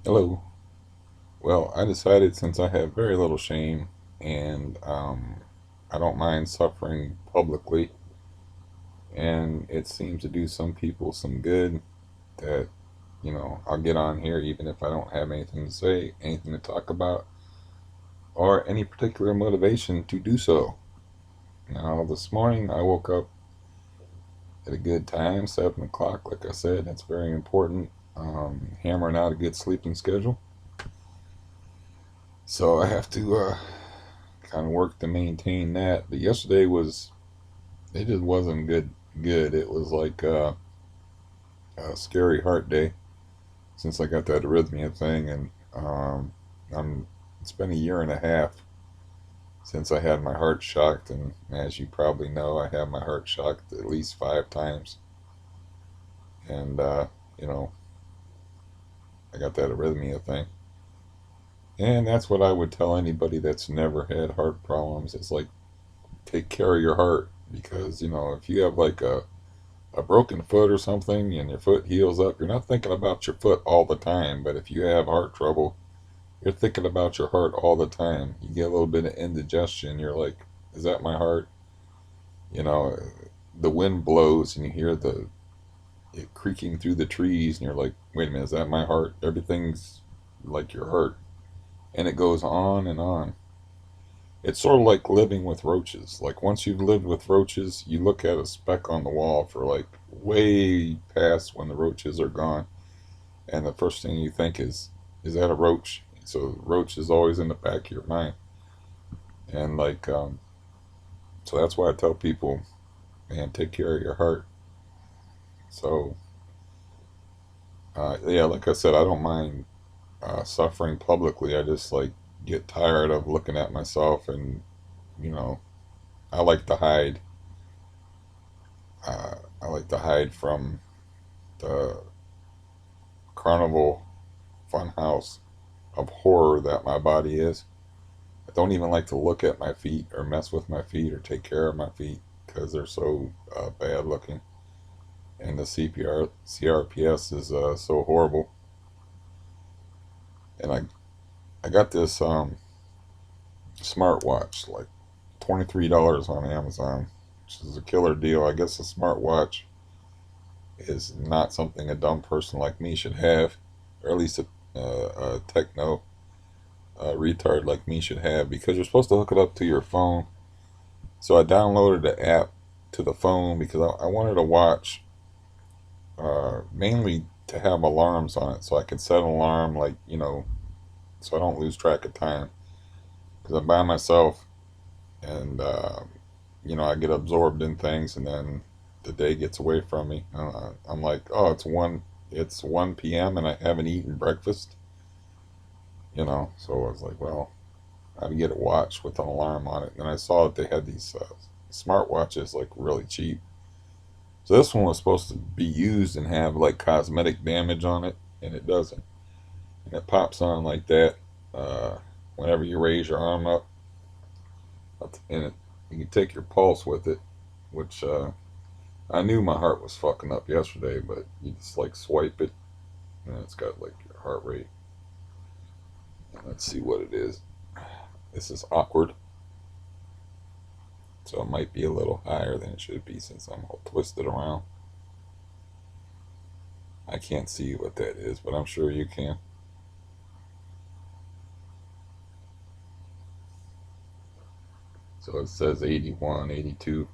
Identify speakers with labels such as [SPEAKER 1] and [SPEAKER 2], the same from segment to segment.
[SPEAKER 1] Hello. Well, I decided since I have very little shame and I don't mind suffering publicly, and it seems to do some people some good, that, I'll get on here even if I don't have anything to say, anything to talk about, or any particular motivation to do so. Now, this morning I woke up at a good time, 7 o'clock, like I said. That's very important. Hammering out a good sleeping schedule. So I have to kind of work to maintain that. But yesterday it just wasn't good. Good. It was like a scary heart day since I got that arrhythmia thing, and I'm. It's been a year and a half since I had my heart shocked, and as you probably know, I had my heart shocked at least 5 times, and you know I got that arrhythmia thing, and that's what I would tell anybody that's never had heart problems. It's like, take care of your heart, because if you have like a broken foot or something and your foot heals up, you're not thinking about your foot all the time. But if you have heart trouble, you're thinking about your heart all the time. You get a little bit of indigestion. You're like, is that my heart? You know, the wind blows and you hear it creaking through the trees, and you're like, wait a minute, is that my heart? Everything's like your heart. And it goes on and on. It's sort of like living with roaches. Like, once you've lived with roaches, you look at a speck on the wall for like way past when the roaches are gone, and the first thing you think is that a roach? So roach is always in the back of your mind, and like, so that's why I tell people, man, take care of your heart. So yeah, like I said, I don't mind suffering publicly. I just like get tired of looking at myself, and you know, I like to hide. I like to hide from the carnival funhouse of horror that my body is. I don't even like to look at my feet or mess with my feet or take care of my feet because they're so bad looking. And the CRPS is so horrible. And I got this smartwatch, like $23 on Amazon, which is a killer deal. I guess a smartwatch is not something a dumb person like me should have, or at least a techno retard like me should have, because you're supposed to hook it up to your phone. So I downloaded the app to the phone because I wanted to watch, mainly to have alarms on it, so I could set an alarm, like, so I don't lose track of time. Because I'm by myself, and I get absorbed in things, and then the day gets away from me. I'm like, oh, it's 1 p.m. and I haven't eaten breakfast. So I was like, well, how to get it watched with an alarm on it. And I saw that they had these smartwatches, like, really cheap. So this one was supposed to be used and have like cosmetic damage on it, and it doesn't. And it pops on like that uh, whenever you raise your arm up, and you can take your pulse with it, which I knew my heart was fucking up yesterday, but you just like swipe it, and it's got like your heart rate. And let's see what it is. This is awkward, so it might be a little higher than it should be since I'm all twisted around. I can't see what that is, but I'm sure you can. So it says 81, 82.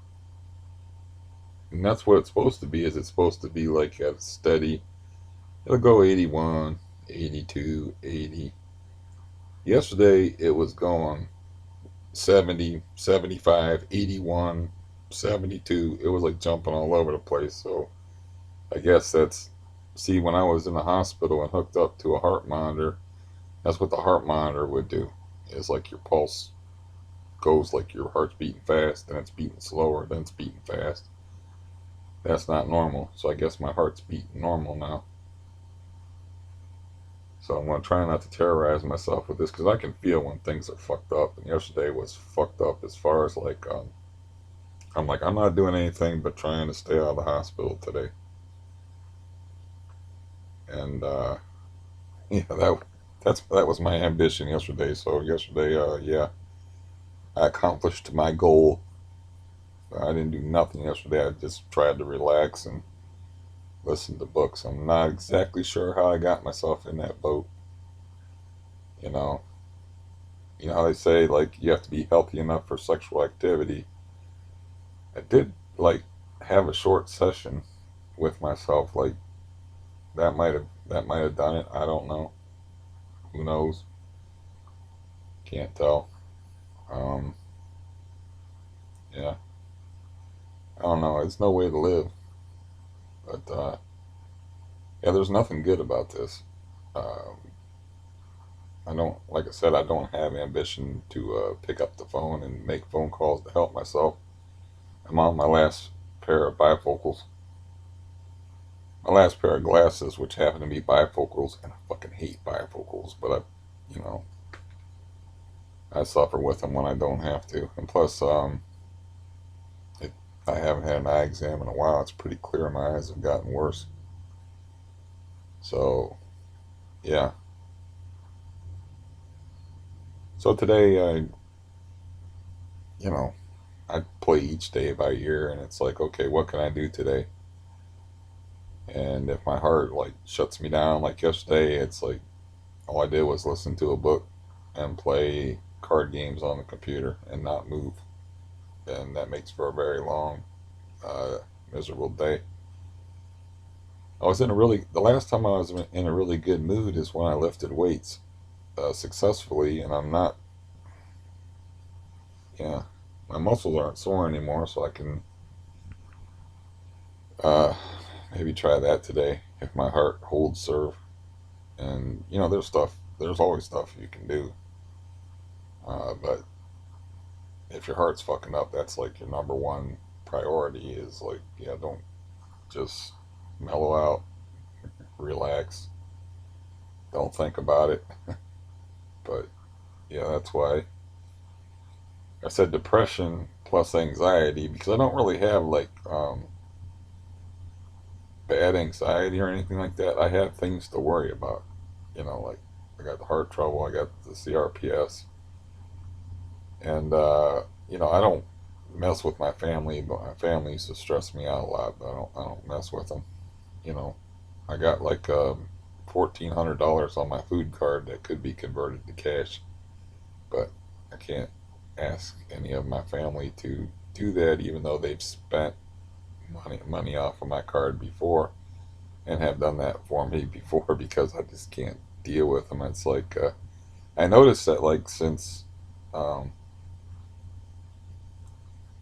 [SPEAKER 1] And that's what it's supposed to be. Is it's supposed to be like a steady. It'll go 81, 82, 80. Yesterday it was going 70, 75, 81, 72. It was like jumping all over the place. So I guess that's, see, when I was in the hospital and hooked up to a heart monitor, that's what the heart monitor would do. It's like your pulse goes, like your heart's beating fast, then it's beating slower, then it's beating fast. That's not normal. So I guess my heart's beating normal now. So I'm going to try not to terrorize myself with this, because I can feel when things are fucked up. And yesterday was fucked up as far as like, I'm like, I'm not doing anything but trying to stay out of the hospital today. And Yeah, that was my ambition yesterday. So yesterday, yeah, I accomplished my goal. I didn't do nothing yesterday. I just tried to relax and listen to books. I'm not exactly sure how I got myself in that boat. You know, you know how they say like you have to be healthy enough for sexual activity. I did like have a short session with myself. Like that might have done it. I don't know. Who knows? Can't tell. Um, yeah, I don't know. It's no way to live. But yeah, there's nothing good about this. Um, I don't, like I said, I don't have ambition to pick up the phone and make phone calls to help myself. I'm on my last pair of bifocals, my last pair of glasses, which happen to be bifocals, and I fucking hate bifocals, but you know, I suffer with them when I don't have to. And plus, it, I haven't had an eye exam in a while. It's pretty clear my eyes have gotten worse. So yeah. So today, you know, I play each day by ear, and it's like, okay, what can I do today? And if my heart like shuts me down, like yesterday, it's like all I did was listen to a book and play card games on the computer and not move, and that makes for a very long, uh, miserable day. I was in a really the last time I was in a really good mood is when I lifted weights successfully, and I'm not, yeah, my muscles aren't sore anymore, so I can uh, maybe try that today if my heart holds serve. And you know, there's always stuff you can do, but if your heart's fucking up, that's like your number one priority. Is like, yeah, don't just mellow out, relax, don't think about it. But yeah, that's why I said depression plus anxiety, because I don't really have like bad anxiety or anything like that. I have things to worry about. You know, like I got the heart trouble, I got the CRPS, and you know, I don't mess with my family, but my family used to stress me out a lot. But I don't mess with them. You know, I got like $1,400 on my food card that could be converted to cash, but I can't ask any of my family to do that, even though they've spent money off of my card before and have done that for me before, because I just can't deal with them. It's like I noticed that like um,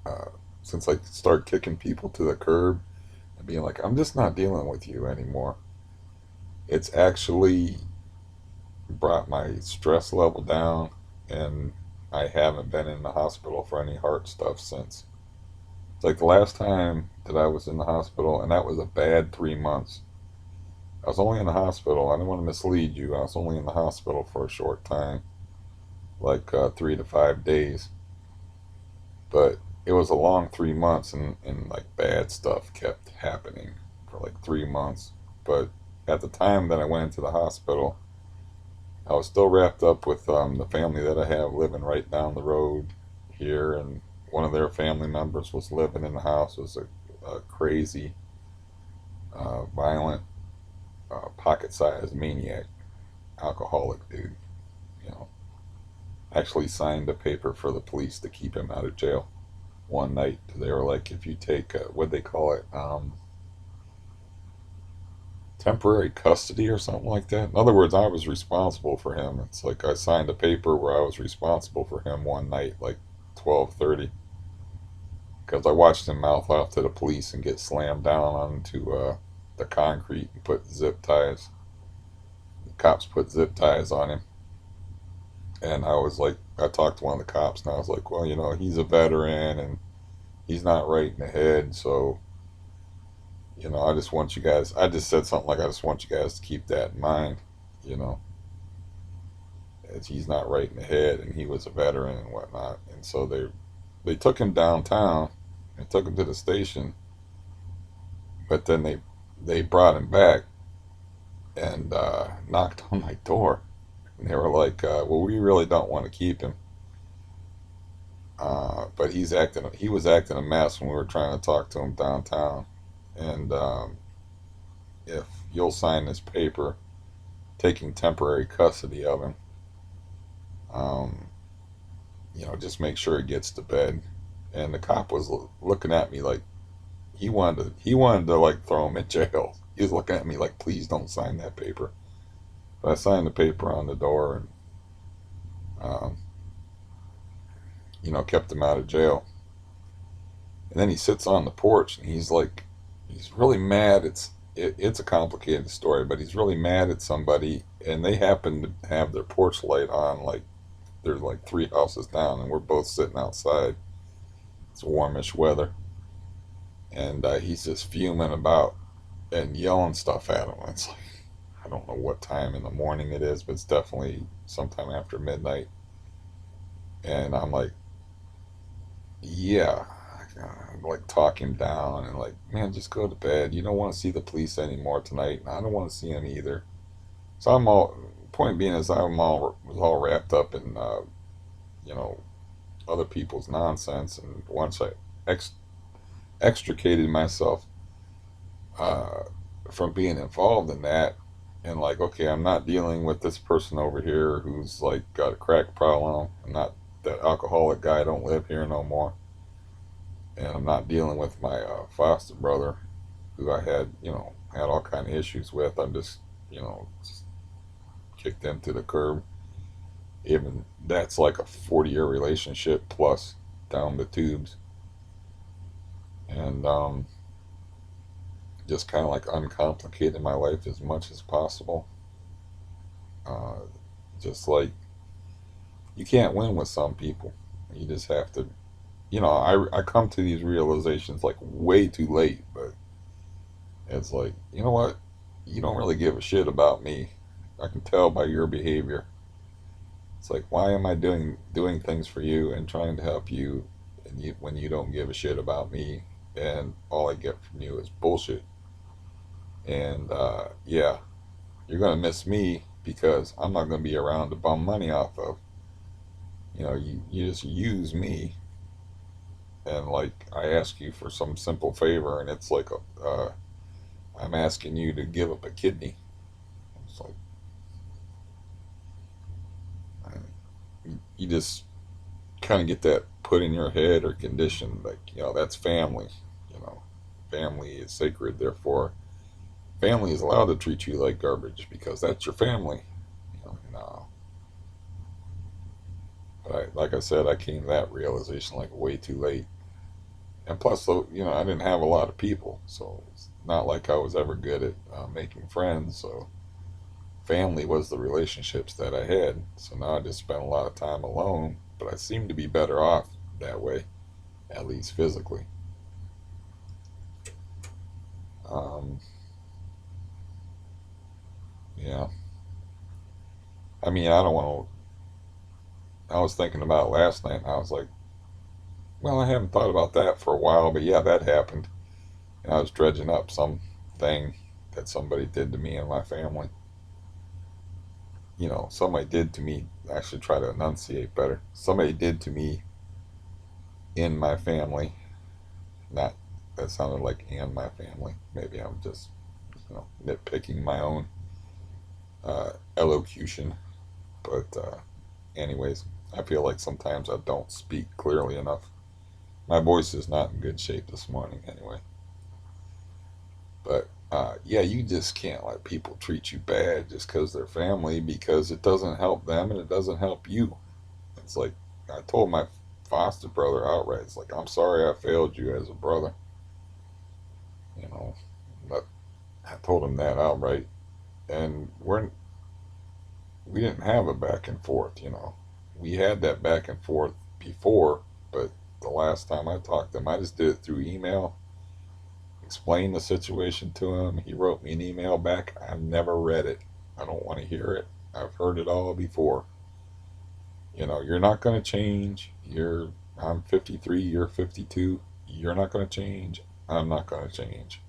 [SPEAKER 1] uh, since I start kicking people to the curb and being like, I'm just not dealing with you anymore. It's actually brought my stress level down, and I haven't been in the hospital for any heart stuff since. It's like the last time that I was in the hospital, and that was a bad 3 months. I was only in the hospital. I don't want to mislead you. I was only in the hospital for a short time, like 3 to 5 days. But it was a long 3 months, and like bad stuff kept happening for like 3 months. But at the time that I went into the hospital, I was still wrapped up with the family that I have living right down the road here, and one of their family members was living in the house. It was a crazy, violent, pocket-sized maniac, alcoholic dude. You know, actually signed a paper for the police to keep him out of jail one night. They were like, if you take what they call it, temporary custody or something like that. In other words, I was responsible for him. It's like I signed a paper where I was responsible for him one night, like 12:30, because I watched him mouth off to the police and get slammed down onto the concrete and put zip ties. The cops put zip ties on him, and I was like, I talked to one of the cops, and I was like, well, you know, he's a veteran and he's not right in the head, so you know, I just want you guys. I just said something like, I just want you guys to keep that in mind. You know, as he's not right in the head, and he was a veteran and whatnot. And so they took him downtown and took him to the station, but then they brought him back, and knocked on my door. And they were like, "Well, we really don't want to keep him, but he was acting a mess when we were trying to talk to him downtown. And if you'll sign this paper taking temporary custody of him, um, just make sure he gets to bed." And the cop was looking at me like he wanted to like throw him in jail. He was looking at me like, "Please don't sign that paper." But I signed the paper on the door and um, kept him out of jail. And then he sits on the porch and he's really mad. It's a complicated story, but he's really mad at somebody, and they happen to have their porch light on. Like there's like three houses down, and we're both sitting outside. It's warmish weather, and he's just fuming about and yelling stuff at him. It's like I don't know what time in the morning it is, but it's definitely sometime after midnight. And I'm like, yeah, like talk him down and like, man, just go to bed. You don't want to see the police anymore tonight, and I don't want to see them either. So I'm all point being is I'm all was all wrapped up in you know other people's nonsense, and once I ex- extricated myself uh, from being involved in that, and like, okay, I'm not dealing with this person over here who's like got a crack problem. I'm not that alcoholic guy. Don't live here no more, and I'm not dealing with my foster brother who I had had all kind of issues with. I'm just kicked them to the curb. Even that's like a 40-year relationship plus down the tubes, and just kind of like uncomplicated my life as much as possible. Uh, just like you can't win with some people. You just have to, I come to these realizations like way too late, but it's like, you know what? You don't really give a shit about me. I can tell by your behavior. It's like, why am I doing things for you and trying to help you, and when you don't give a shit about me, and all I get from you is bullshit. And yeah, you're gonna miss me because I'm not gonna be around to bum money off of. You just use me, and like I ask you for some simple favor, and it's like I'm asking you to give up a kidney. It's like you just kind of get that put in your head or conditioned, like that's family. You know, family is sacred. Therefore, family is allowed to treat you like garbage because that's your family. No, but like I said, I came to that realization like way too late. And plus, though, I didn't have a lot of people, so it's not like I was ever good at making friends. So family was the relationships that I had. So now I just spend a lot of time alone, but I seem to be better off that way, at least physically. Um, yeah, I mean, I don't want to. I was thinking about it last night, and I was like, well, I haven't thought about that for a while, but yeah, that happened. And I was dredging up some thing that somebody did to me and my family. Somebody did to me. I should try to enunciate better. Somebody did to me in my family. Not that sounded like and my family. Maybe I'm just nitpicking my own elocution. But anyways, I feel like sometimes I don't speak clearly enough. My voice is not in good shape this morning, anyway. But yeah, you just can't let people treat you bad just because they're family, because it doesn't help them and it doesn't help you. It's like I told my foster brother outright. It's like, I'm sorry I failed you as a brother. You know, but I told him that outright, and we didn't have a back and forth. We had that back and forth before, but the last time I talked to him, I just did it through email. Explained the situation to him. He wrote me an email back. I've never read it. I don't want to hear it. I've heard it all before. You're not going to change. I'm 53. You're 52. You're not going to change. I'm not going to change.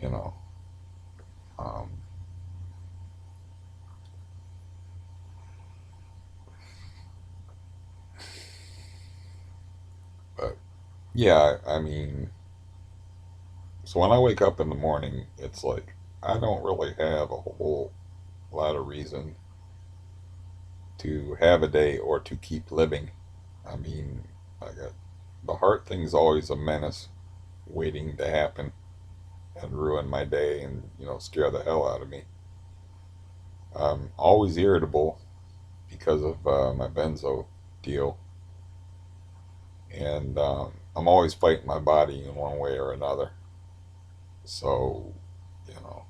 [SPEAKER 1] You know. Um, Yeah, I mean, so when I wake up in the morning, it's like I don't really have a whole lot of reason to have a day or to keep living. I mean, I got the heart thing's always a menace waiting to happen and ruin my day and, scare the hell out of me. I'm always irritable because of my benzo deal, and I'm always fighting my body in one way or another. So, you know,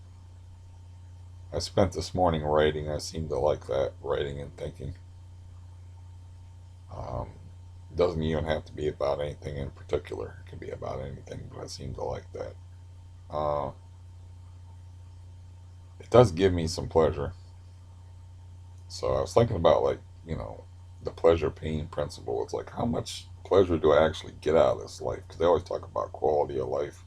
[SPEAKER 1] I spent this morning writing. I seem to like that, writing and thinking. Um, it doesn't even have to be about anything in particular. It can be about anything, but I seem to like that. Uh, it does give me some pleasure. So I was thinking about, like, the pleasure pain principle. It's like, how much pleasure do I actually get out of this life? Because they always talk about quality of life.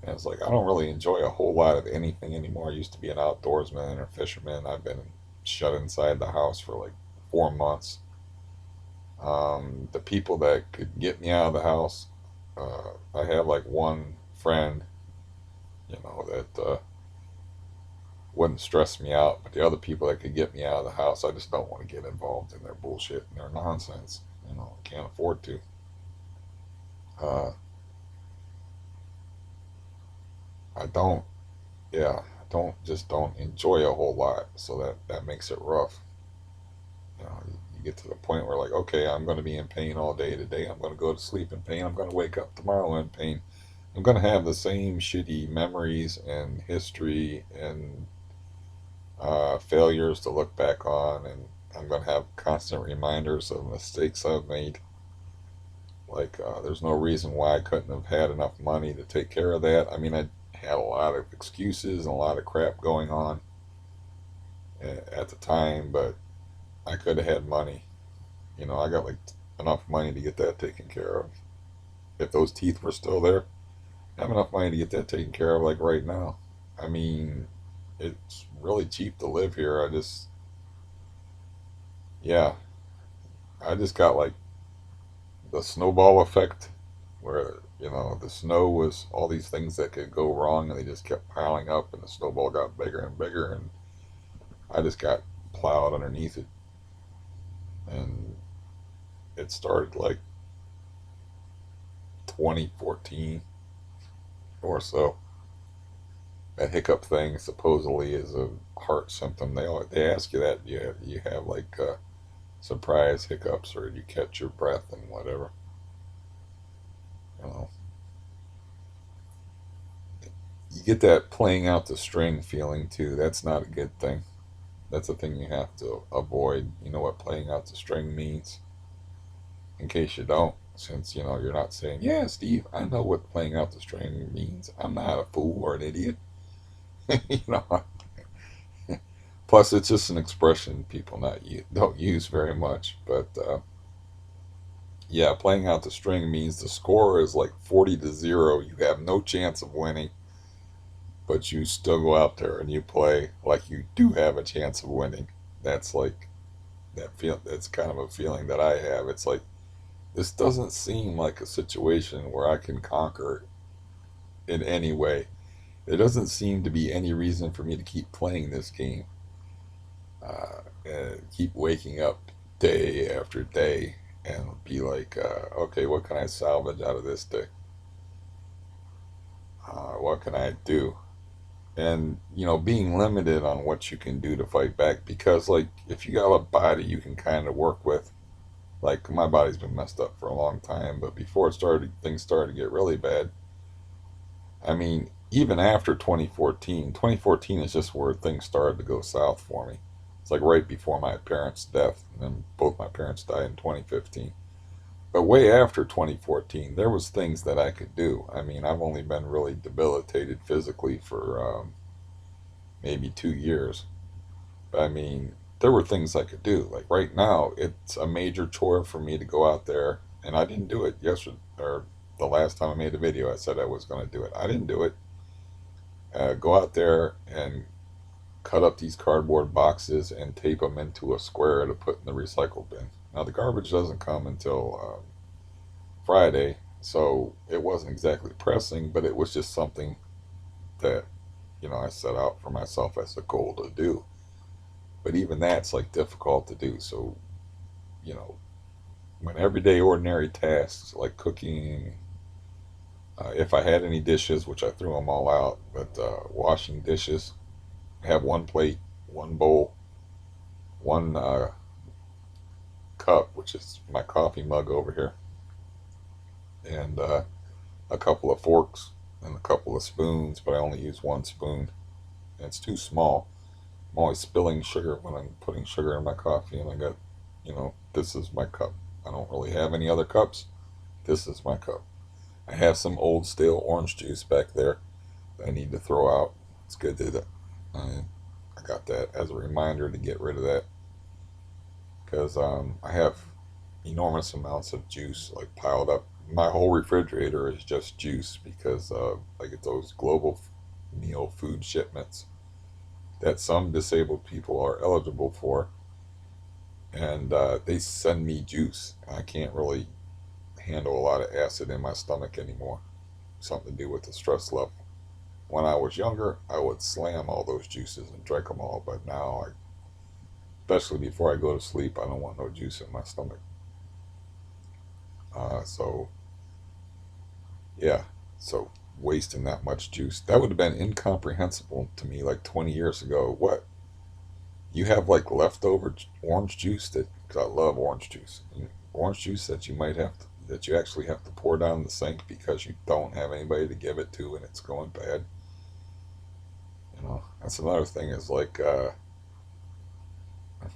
[SPEAKER 1] And it's like, I don't really enjoy a whole lot of anything anymore. I used to be an outdoorsman or fisherman. I've been shut inside the house for like 4 months. The people that could get me out of the house, I have like one friend, that wouldn't stress me out, but the other people that could get me out of the house, I just don't want to get involved in their bullshit and their nonsense. I can't afford to. Uh, I don't, yeah, I don't enjoy a whole lot, so that makes it rough. You get to the point where, like, okay, I'm going to be in pain all day today. I'm going to go to sleep in pain. I'm going to wake up tomorrow in pain. I'm going to have the same shitty memories and history and failures to look back on, and I'm going to have constant reminders of mistakes I've made. Like, there's no reason why I couldn't have had enough money to take care of that. I mean, I had a lot of excuses and a lot of crap going on at the time, but I could have had money. I got like enough money to get that taken care of. If those teeth were still there, I have enough money to get that taken care of, like right now. I mean, it's really cheap to live here. Yeah, I just got like the snowball effect where, the snow was all these things that could go wrong and they just kept piling up and the snowball got bigger and bigger and I just got plowed underneath it. And it started like 2014 or so. That hiccup thing supposedly is a heart symptom. They ask you that you have like surprise hiccups or you catch your breath and whatever. You know, you get that playing out the string feeling too. That's not a good thing. That's a thing you have to avoid. You know what playing out the string means? In case you don't, since you're not saying, "Yeah, Steve, I know what playing out the string means. I'm not a fool or an idiot." you know. Plus, it's just an expression people don't use very much. But yeah, playing out the string means the score is like 40-0. You have no chance of winning, but you still go out there and you play like you do have a chance of winning. That's like that feel. That's kind of a feeling that I have. It's like this doesn't seem like a situation where I can conquer in any way. There doesn't seem to be any reason for me to keep playing this game, and keep waking up day after day and be like, okay, what can I salvage out of this day? What can I do? And being limited on what you can do to fight back, because like if you got a body you can kind of work with, like my body's been messed up for a long time, but before things started to get really bad. I mean, even after 2014 is just where things started to go south for me. It's like right before my parents' death, and then both my parents died in 2015. But way after 2014, there was things that I could do. I mean, I've only been really debilitated physically for maybe 2 years. But I mean, there were things I could do. Like right now, it's a major chore for me to go out there, and I didn't do it yesterday or the last time I made a video. I said I was going to do it. I didn't do it. Go out there and cut up these cardboard boxes and tape them into a square to put in the recycle bin. Now the garbage doesn't come until Friday, so it wasn't exactly pressing, but it was just something that, I set out for myself as a goal to do. But even that's like difficult to do. So, you know, when everyday ordinary tasks like cooking, if I had any dishes, which I threw them all out, but washing dishes, I have one plate, one bowl, one cup, which is my coffee mug over here, and a couple of forks and a couple of spoons, but I only use one spoon. And it's too small. I'm always spilling sugar when I'm putting sugar in my coffee, and I got, this is my cup. I don't really have any other cups. This is my cup. I have some old stale orange juice back there that I need to throw out. It's good that I got that as a reminder to get rid of that because I have enormous amounts of juice like piled up. My whole refrigerator is just juice because I get those global meal food shipments that some disabled people are eligible for, and they send me juice. I can't really handle a lot of acid in my stomach anymore. Something to do with the stress level. When I was younger, I would slam all those juices and drink them all, but now, especially before I go to sleep, I don't want no juice in my stomach. So yeah, so wasting that much juice, that would have been incomprehensible to me like 20 years ago. What? You have like leftover orange juice that, cause I love orange juice. Orange juice that you might have to, that you actually have to pour down the sink because you don't have anybody to give it to and it's going bad. That's another thing is like,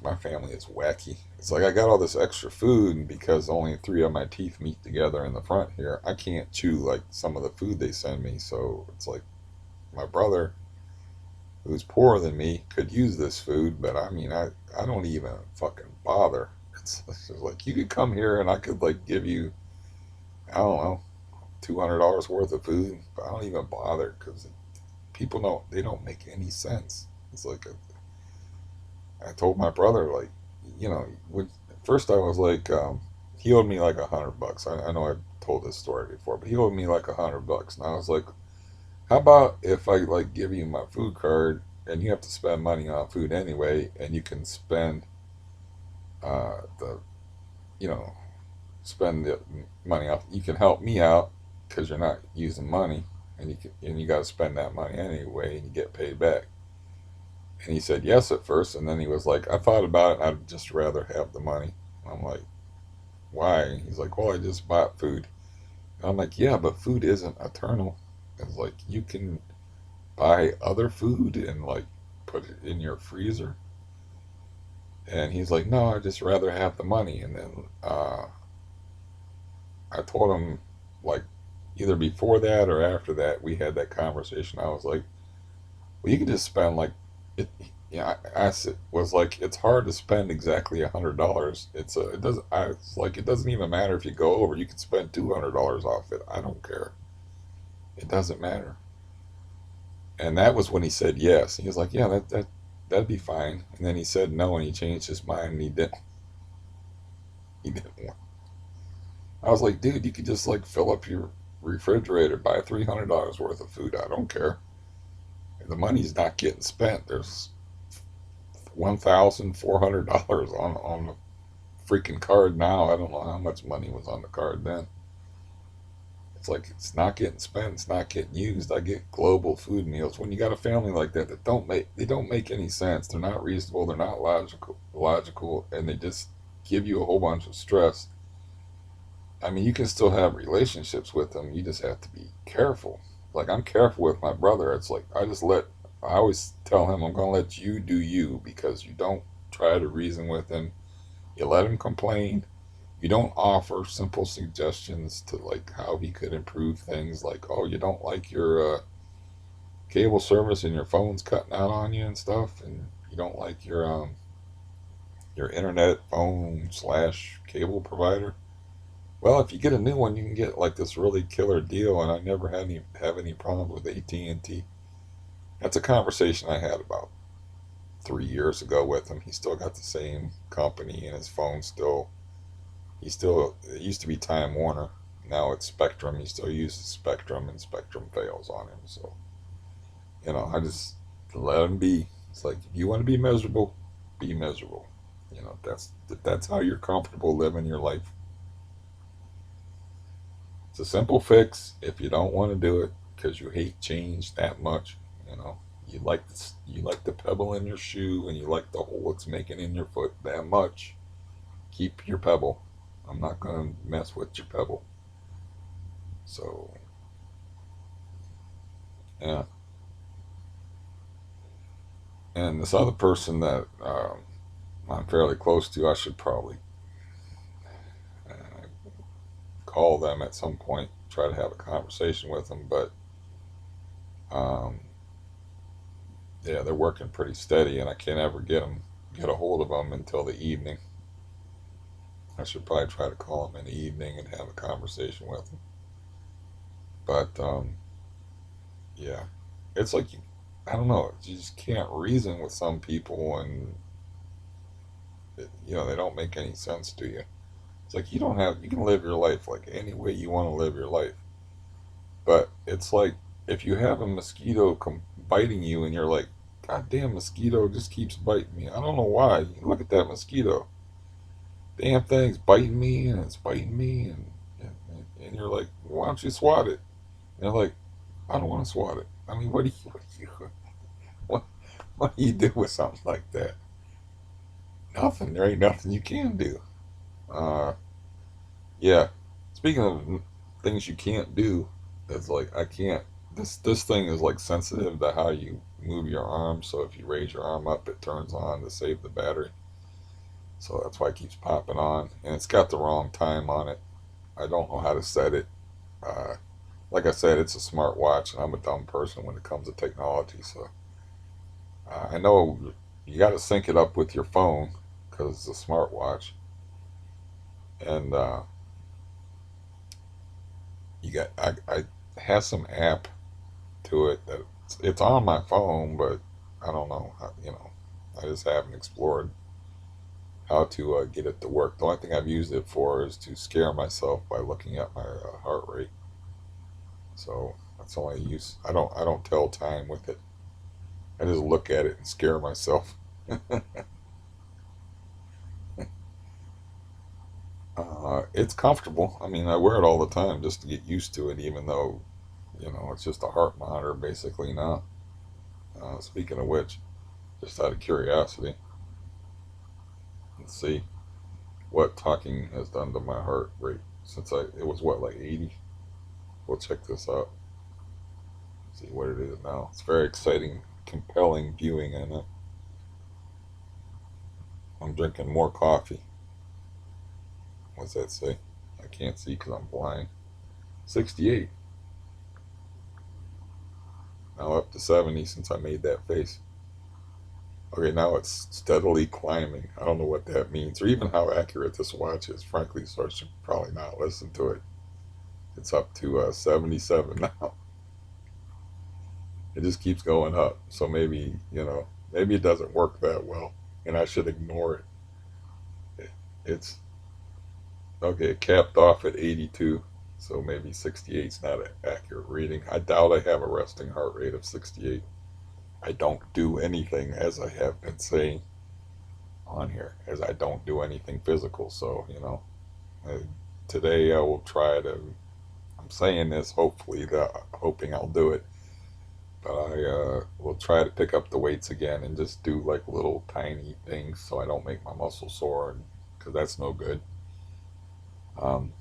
[SPEAKER 1] my family is wacky. It's like I got all this extra food, and because only three of my teeth meet together in the front here, I can't chew like some of the food they send me. So it's like my brother, who's poorer than me, could use this food, but I mean, I don't even fucking bother. It's just like you could come here and I could like give you, I don't know, $200 worth of food, but I don't even bother because people don't, they don't make any sense. It's like I told my brother, like, when first I was like, he owed me like $100. I know I've told this story before, but he owed me like $100, and I was like, how about if I like give you my food card, and you have to spend money on food anyway, and you can spend the, you know, spend the money off. You can help me out because you're not using money, and you got to spend that money anyway, and you get paid back. And he said yes at first, and then he was like, I thought about it, and I'd just rather have the money. I'm like, why? He's like, well, I just bought food. And I'm like, yeah, but food isn't eternal. It's like you can buy other food and like put it in your freezer. And he's like, no, I'd just rather have the money. And then I told him, like, either before that or after that, we had that conversation. I was like, well, you can just spend like it. Yeah, I was like, it's hard to spend exactly $100. It doesn't. It's like it doesn't even matter if you go over. You can spend $200 off it. I don't care. It doesn't matter. And that was when he said yes. He was like, yeah, that'd be fine. And then he said no, and he changed his mind, and he didn't. He didn't want. I was like, dude, you could just like fill up your refrigerator, buy $300 worth of food. I don't care. The money's not getting spent. There's $1,400 on the freaking card now. I don't know how much money was on the card then. It's like it's not getting spent. It's not getting used. I get global food meals. When you got a family like that they don't make any sense. They're not reasonable. They're not logical, and they just give you a whole bunch of stress. I mean, you can still have relationships with them. You just have to be careful. Like I'm careful with my brother. It's like I always tell him I'm gonna let you do you because you don't try to reason with him. You let him complain. You don't offer simple suggestions to like how he could improve things. Like, oh, you don't like your cable service and your phone's cutting out on you and stuff, and you don't like your internet phone slash cable provider. Well, if you get a new one, you can get like this really killer deal, and I never had any have any problem with AT&T. That's a conversation I had about 3 years ago with him. He still got the same company, and his phone still. He still. It used to be Time Warner. now it's Spectrum. He still uses Spectrum, and Spectrum fails on him. So I just let him be. It's like if you want to be miserable, be miserable. That's how you're comfortable living your life. It's a simple fix if you don't want to do it because you hate change that much. You know, you like the pebble in your shoe and you like the hole it's making in your foot that much. Keep your pebble. I'm not gonna mess with your pebble. So yeah, and this other person that I'm fairly close to, I should probably uh, call them at some point, try to have a conversation with them. But um, yeah, they're working pretty steady, and I can't ever get a hold of them until the evening. I should probably try to call them in the evening and have a conversation with them. But yeah, it's like I don't know, you just can't reason with some people, and they don't make any sense to you. It's like you can live your life like any way you want to live your life, but it's like if you have a mosquito biting you and you're like, God damn, mosquito just keeps biting me. I don't know why. Look at that mosquito. Damn thing's biting me and it's biting me and you're like, why don't you swat it? And they're like, I don't want to swat it. I mean, what, what do you do with something like that? Nothing. There ain't nothing you can do. Uh, yeah. Speaking of things you can't do, it's like I can't. This thing is like sensitive to how you move your arm. So if you raise your arm up, it turns on to save the battery. So that's why it keeps popping on, and it's got the wrong time on it. I don't know how to set it. Uh, like I said, it's a smart watch, and I'm a dumb person when it comes to technology. So I know you got to sync it up with your phone because it's a smartwatch, and I have some app to it that it's on my phone, but I don't know I just haven't explored how to get it to work. The only thing I've used it for is to scare myself by looking at my heart rate. So that's all I use. I don't tell time with it. I just look at it and scare myself. It's comfortable. I mean, I wear it all the time just to get used to it, even though it's just a heart monitor basically now. Speaking of which, just out of curiosity, let's see what talking has done to my heart rate since it was what, like 80. We'll check this out. See what it is now. It's very exciting, compelling viewing in it. I'm drinking more coffee. What's that say? I can't see because I'm blind. 68. Now up to 70 since I made that face. Okay, now it's steadily climbing. I don't know what that means or even how accurate this watch is, frankly, so I should probably not listen to it. It's up to 77 now. It just keeps going up. So maybe it doesn't work that well and I should ignore it. It's okay, it capped off at 82. So maybe 68 is not an accurate reading. I doubt I have a resting heart rate of 68. I don't do anything, as I have been saying on here, as I don't do anything physical. So, uh, today I will try to, I'm saying this hopefully, hoping I'll do it, but I will try to pick up the weights again and just do like little tiny things so I don't make my muscles sore, because that's no good. Um,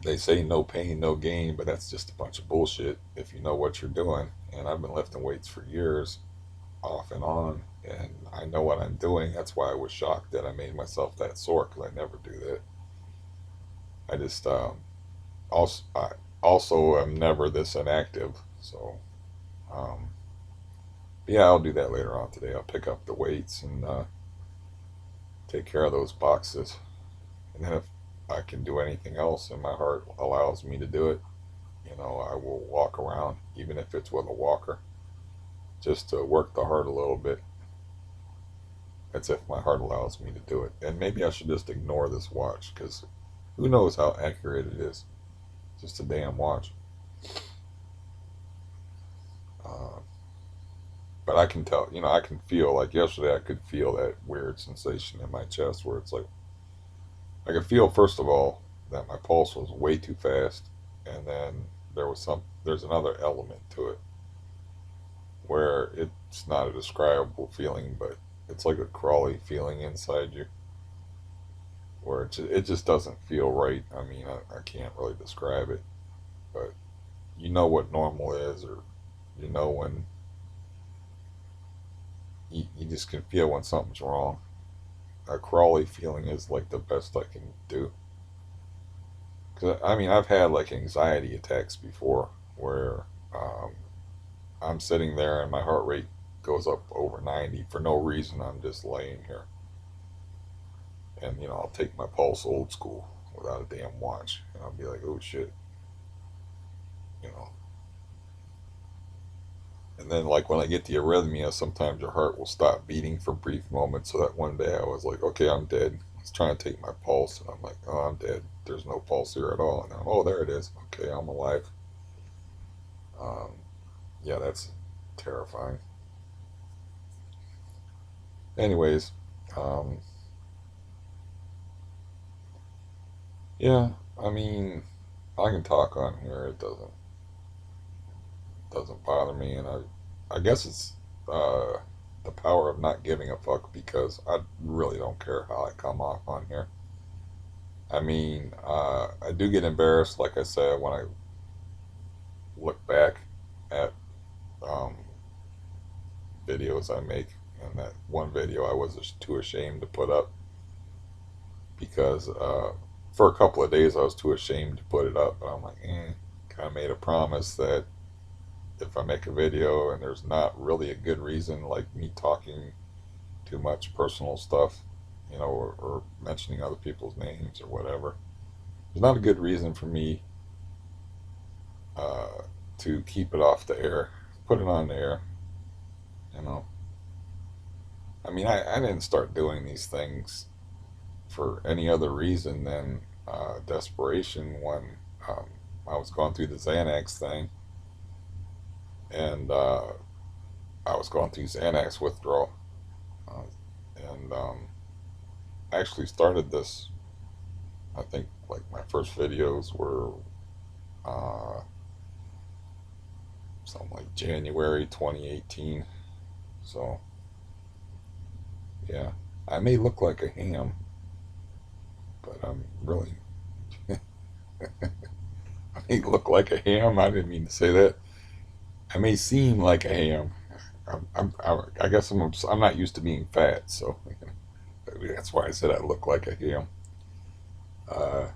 [SPEAKER 1] they say no pain, no gain, but that's just a bunch of bullshit if you know what you're doing. And I've been lifting weights for years, off and on, and I know what I'm doing. That's why I was shocked that I made myself that sore because I never do that. I just I also am never this inactive. So um, yeah, I'll do that later on today. I'll pick up the weights and take care of those boxes, and then if I can do anything else and my heart allows me to do it, I will walk around, even if it's with a walker, just to work the heart a little bit. That's if my heart allows me to do it. And maybe I should just ignore this watch because who knows how accurate it is. Just a damn watch. Uh, but I can tell, I can feel like yesterday I could feel that weird sensation in my chest where it's like I could feel first of all that my pulse was way too fast, and then there's another element to it where it's not a describable feeling, but it's like a crawly feeling inside you where it just doesn't feel right. I mean, I can't really describe it, but you know what normal is, or you know when you just can feel when something's wrong. A crawly feeling is like the best I can do. Cause I mean, I've had like anxiety attacks before where um, I'm sitting there and my heart rate goes up over 90 for no reason. I'm just laying here, and I'll take my pulse old school without a damn watch, and I'll be like, oh shit, you know. And then like when I get the arrhythmia, sometimes your heart will stop beating for brief moments. So that one day I was like, okay, I'm dead. I was trying to take my pulse, and I'm like, oh, I'm dead. There's no pulse here at all. And oh, there it is. Okay, I'm alive. Um, yeah, that's terrifying. Anyways, um, yeah, I mean, I can talk on here. It doesn't bother me, and I guess it's uh, the power of not giving a fuck because I really don't care how I come off on here. I mean, I do get embarrassed, like I said, when I look back at um, videos I make. And that one video I was just too ashamed to put up because for a couple of days I was too ashamed to put it up. But I'm like, kind of made a promise that if I make a video and there's not really a good reason, like me talking too much personal stuff, or mentioning other people's names or whatever, there's not a good reason for me uh, to keep it off the air, put it on the air. You know, I mean, I didn't start doing these things for any other reason than desperation when um, I was going through the Xanax thing, and I was going through Xanax withdrawal. Uh, and I actually started this, I think, like my first videos were uh, something like January 2018. So, yeah, I may look like a ham, but I'm really, I may look like a ham. I didn't mean to say that. I may seem like a ham. I guess I'm not used to being fat, so that's why I said I look like a ham. Uh,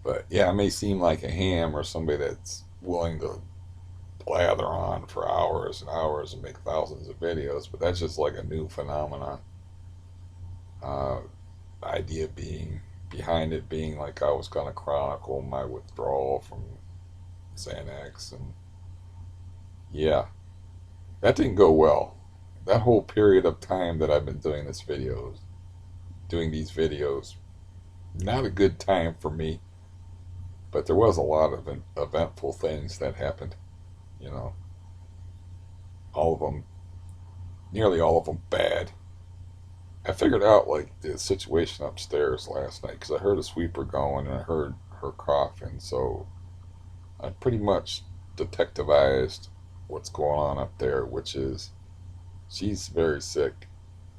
[SPEAKER 1] but yeah, I may seem like a ham or somebody that's willing to blather on for hours and hours and make thousands of videos, but that's just like a new phenomenon. Uh, the idea being behind it being like I was going to chronicle my withdrawal from Xanax, and yeah, that didn't go well. That whole period of time that I've been doing these videos, not a good time for me. But there was a lot of eventful things that happened. You know, all of them, nearly all of them, bad. I figured out like the situation upstairs last night because I heard a sweeper going and I heard her coughing. So I pretty much detectivized what's going on up there, which is she's very sick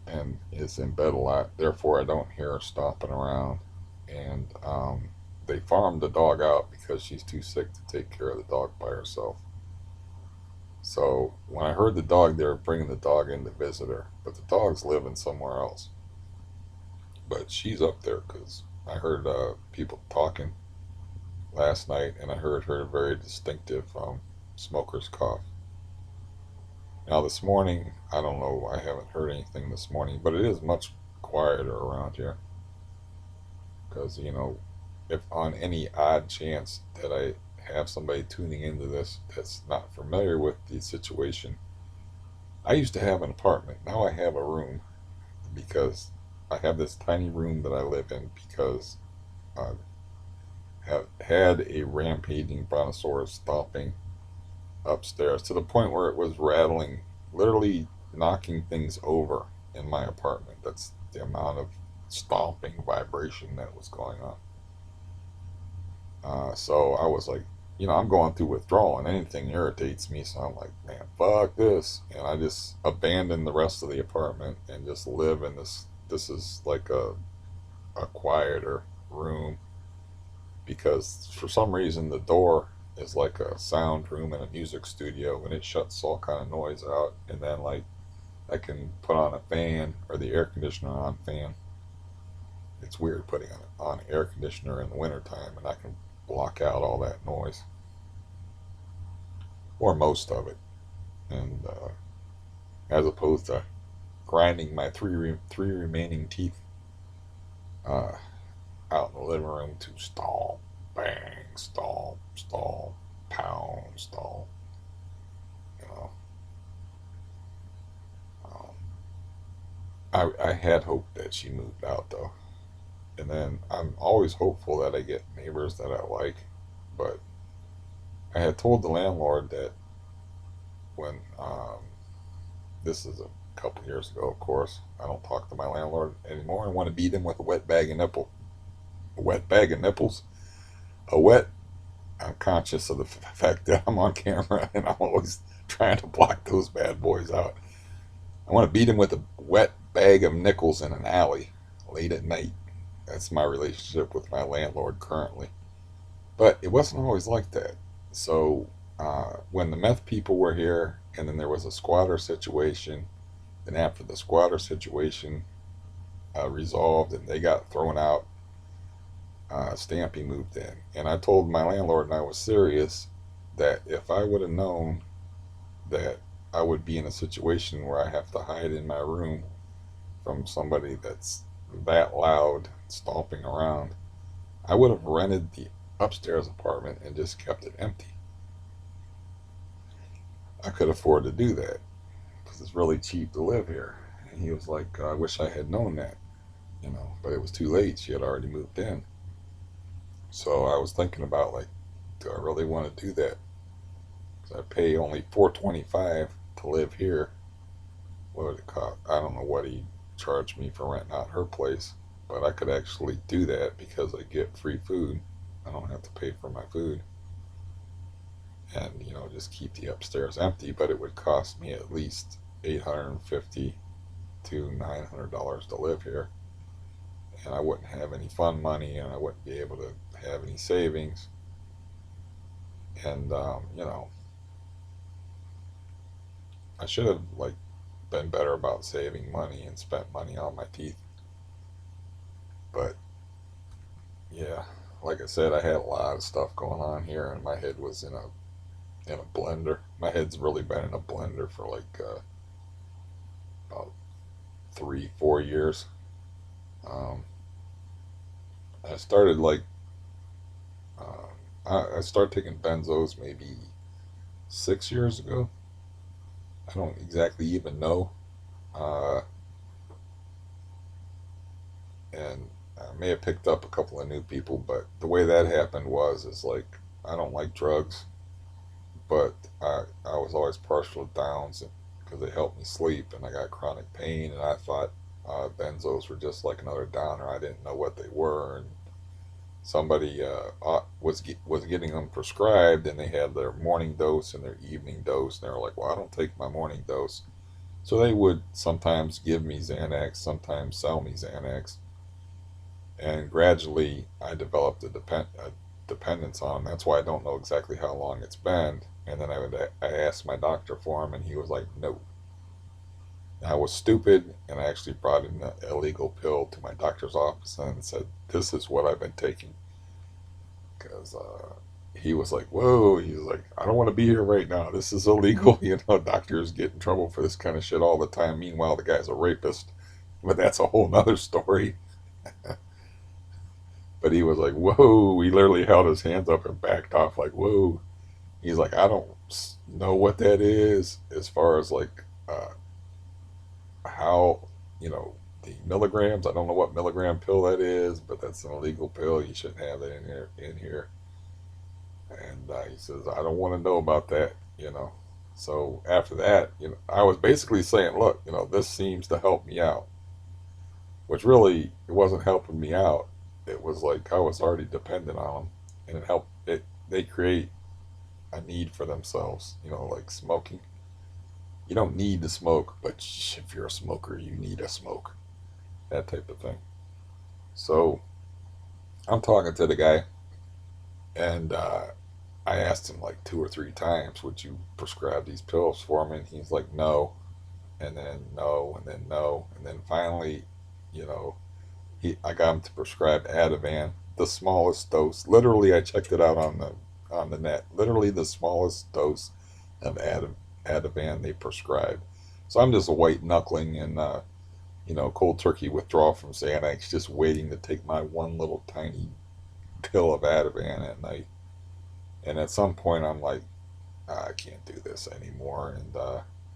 [SPEAKER 1] and is in bed a lot. Therefore, I don't hear her stomping around. And they farmed the dog out because she's too sick to take care of the dog by herself. So when I heard the dog, they were bringing the dog in to visit her, but the dog's living somewhere else. But she's up there because I heard people talking last night, and I heard her very distinctive smoker's cough. Now this morning, I don't know. I haven't heard anything this morning, but it is much quieter around here because if on any odd chance that I have somebody tuning into this that's not familiar with the situation, I used to have an apartment. Now I have a room because I have this tiny room that I live in because I have had a rampaging brontosaurus stomping upstairs to the point where it was rattling, literally knocking things over in my apartment. That's the amount of stomping vibration that was going on. So I was like, I'm going through withdrawal and anything irritates me. So I'm like, man, fuck this. And I just abandoned the rest of the apartment and just live in this. This is like a quieter room because for some reason the door is like a sound room in a music studio and it shuts all kind of noise out. And then like I can put on a fan or the air conditioner on fan. It's weird putting on air conditioner in the wintertime and I can block out all that noise or most of it. And as opposed to grinding my three remaining teeth uh, out in the living room to stomp, bang, stomp, stomp, pound, stomp. You know, um, I had hoped that she moved out though, and then I'm always hopeful that I get neighbors that I like. But I had told the landlord that when this is a couple years ago, of course, I don't talk to my landlord anymore. I want to beat him with a wet bag of a wet bag of nipples, a wet. I'm conscious of the fact that I'm on camera and I'm always trying to block those bad boys out. I want to beat him with a wet bag of nickels in an alley late at night. That's my relationship with my landlord currently. But it wasn't always like that. So when the meth people were here and then there was a squatter situation, then after the squatter situation resolved and they got thrown out, Stampy moved in. And I told my landlord, and I was serious, that if I would have known that I would be in a situation where I have to hide in my room from somebody that's that loud stomping around, I would have rented the upstairs apartment and just kept it empty. I could afford to do that because it's really cheap to live here. And he was like, I wish I had known that, but it was too late. She had already moved in. So I was thinking about like, do I really want to do that? Because I pay only $425 to live here. What would it cost? I don't know what he charged me for renting out her place, but I could actually do that because I get free food. I don't have to pay for my food, and just keep the upstairs empty. But it would cost me at least $850 to $900 to live here, and I wouldn't have any fun money, and I wouldn't be able to have any savings. And I should have like been better about saving money and spent money on my teeth. But yeah, like I said, I had a lot of stuff going on here, and my head was in a blender. My head's really been in a blender for like about 3 4 years. Um, I started like I started taking benzos maybe 6 years ago. I don't exactly even know, uh, and I may have picked up a couple of new people, but the way that happened was is like I don't like drugs, but I was always partial to downs because they helped me sleep, and I got chronic pain, and I thought benzos were just like another downer. I didn't know what they were, and somebody was getting them prescribed, and they had their morning dose and their evening dose, and they were like, "Well, I don't take my morning dose," so they would sometimes give me Xanax, sometimes sell me Xanax, and gradually I developed a dependence on them. That's why I don't know exactly how long it's been. And then I asked my doctor for him, and he was like, "No." And I was stupid, and I actually brought an illegal pill to my doctor's office and said, "This is what I've been taking." Because he was like, "Whoa," he was like, "I don't want to be here right now. This is illegal." Doctors get in trouble for this kind of shit all the time. Meanwhile, the guy's a rapist, but that's a whole nother story. But he was like, "Whoa." He literally held his hands up and backed off, like, "Whoa." He's like, "I don't know what that is as far as like how, you know, the milligrams. I don't know what milligram pill that is, but that's an illegal pill. You shouldn't have it in here. In here. And he says, I don't want to know about that. So after that, I was basically saying, look, this seems to help me out, which really it wasn't helping me out. It was like I was already dependent on them, and it helped. They create a need for themselves, like smoking. You don't need to smoke, but if you're a smoker, you need a smoke. That type of thing. So I'm talking to the guy, and I asked him like 2 or 3 times, would you prescribe these pills for me? And he's like, no, and then no, and then no, and then finally, you know, I got him to prescribe Ativan, the smallest dose. Literally, I checked it out on the net. Literally, the smallest dose of Ativan they prescribed. So I'm just white knuckling and cold turkey withdrawal from Xanax, just waiting to take my one little tiny pill of Ativan at night. And at some point, I'm like, I can't do this anymore. And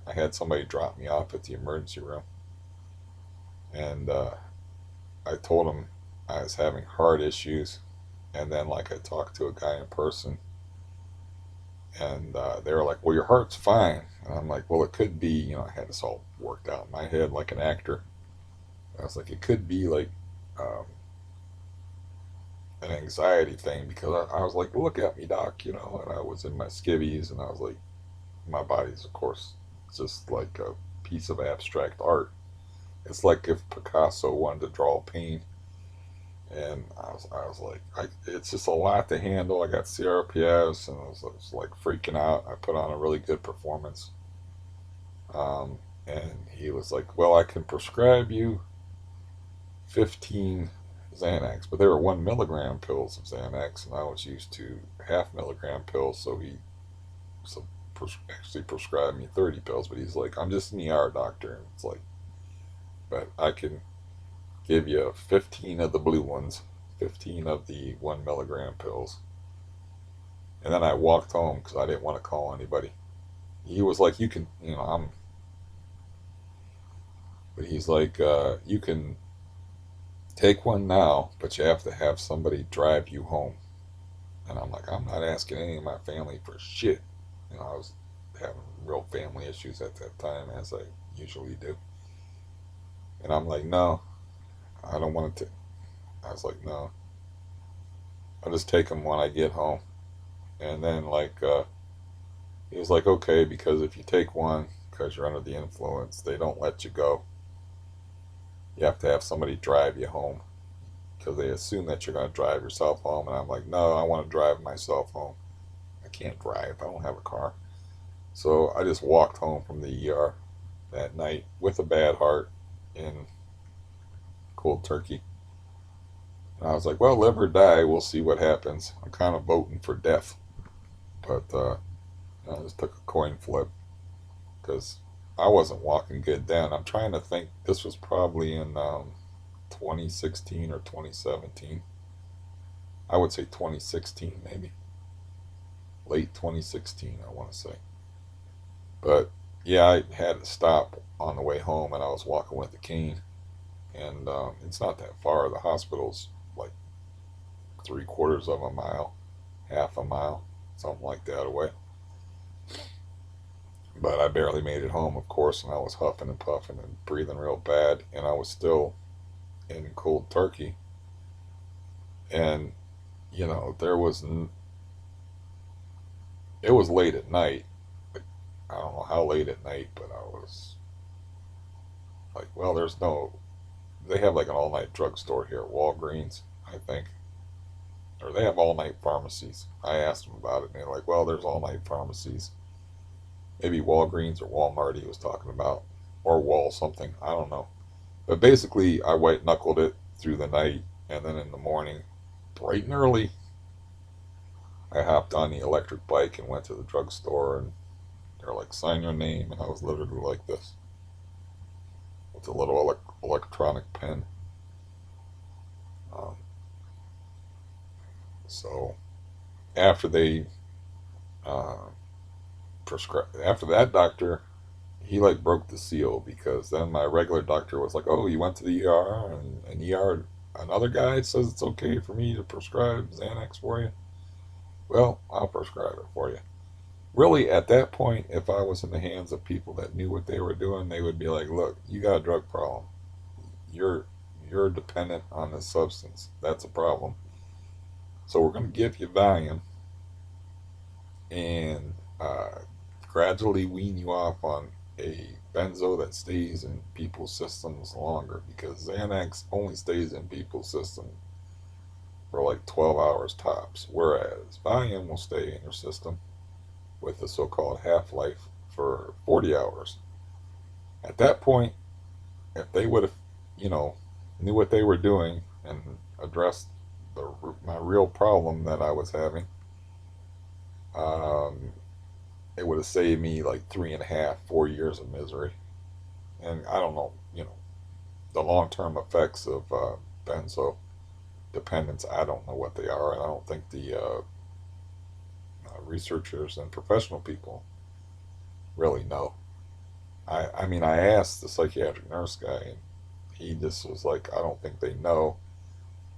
[SPEAKER 1] I had somebody drop me off at the emergency room, and I told him I was having heart issues. And then, like, I talked to a guy in person, and they were like, "Well, your heart's fine." And I'm like, "Well, it could be." I had this all worked out in my head like an actor. I was like, "It could be like um, an anxiety thing," because I was like, "Look at me, doc," and I was in my skivvies, and I was like, my body's, of course, just like a piece of abstract art. It's like if Picasso wanted to draw pain. And I was like, it's just a lot to handle. I got CRPS, and I was like freaking out. I put on a really good performance. And he was like, well, I can prescribe you 15 Xanax, but they were 1 milligram pills of Xanax, and I was used to half-milligram pills, so he so actually prescribed me 30 pills. But he's like, I'm just an ER doctor. And it's like, but I can give you 15 of the blue ones, 15 of the 1 milligram pills. And then I walked home because I didn't want to call anybody. He was like, you can, but he's like, you can take one now, but you have to have somebody drive you home. And I'm like, I'm not asking any of my family for shit. I was having real family issues at that time, as I usually do. And I'm like, no, I don't want to. I was like, no, I'll just take them when I get home. And then, like, he was like, okay, because if you take one because you're under the influence, they don't let you go. You have to have somebody drive you home because they assume that you're going to drive yourself home. And I'm like, no, I want to drive myself home. I can't drive. I don't have a car. So I just walked home from the ER that night with a bad heart in cold turkey. And I was like, well, live or die. We'll see what happens. I'm kind of voting for death. But I just took a coin flip because I wasn't walking good then. I'm trying to think. This was probably in 2016 or 2017. I would say 2016, maybe late 2016. I want to say, but yeah, I had to stop on the way home, and I was walking with a cane, and it's not that far. The hospital's like 3/4 of a mile, half a mile, something like that away. But I barely made it home, of course, and I was huffing and puffing and breathing real bad, and I was still in cold turkey. And there was it was late at night. I don't know how late at night, but I was like, well, there's no. They have like an all night drugstore here at Walgreens, I think, or they have all night pharmacies. I asked them about it, and they're like, well, there's all night pharmacies. Maybe Walgreens or Walmart he was talking about, or Wall something. I don't know. But basically, I white knuckled it through the night, and then in the morning, bright and early, I hopped on the electric bike and went to the drugstore, and they're like, sign your name, and I was literally like this with a little electronic pen. Um, so after they uh, prescribed, after that doctor, he like broke the seal because then my regular doctor was like, "Oh, you went to the ER, and ER another guy says it's okay for me to prescribe Xanax for you. Well, I'll prescribe it for you." Really, at that point, if I was in the hands of people that knew what they were doing, they would be like, "Look, you got a drug problem. You're you're dependent on this substance. That's a problem. So we're going to give you Valium and gradually wean you off on a benzo that stays in people's systems longer because Xanax only stays in people's system for like 12 hours tops, whereas Valium will stay in your system with the so-called half-life for 40 hours. At that point, if they would have, you know, knew what they were doing and addressed my real problem that I was having, um, it would have saved me like 3.5, 4 years of misery. And I don't know, the long-term effects of benzo dependence. I don't know what they are, and I don't think the researchers and professional people really know. I mean, I asked the psychiatric nurse guy, and he just was like, "I don't think they know."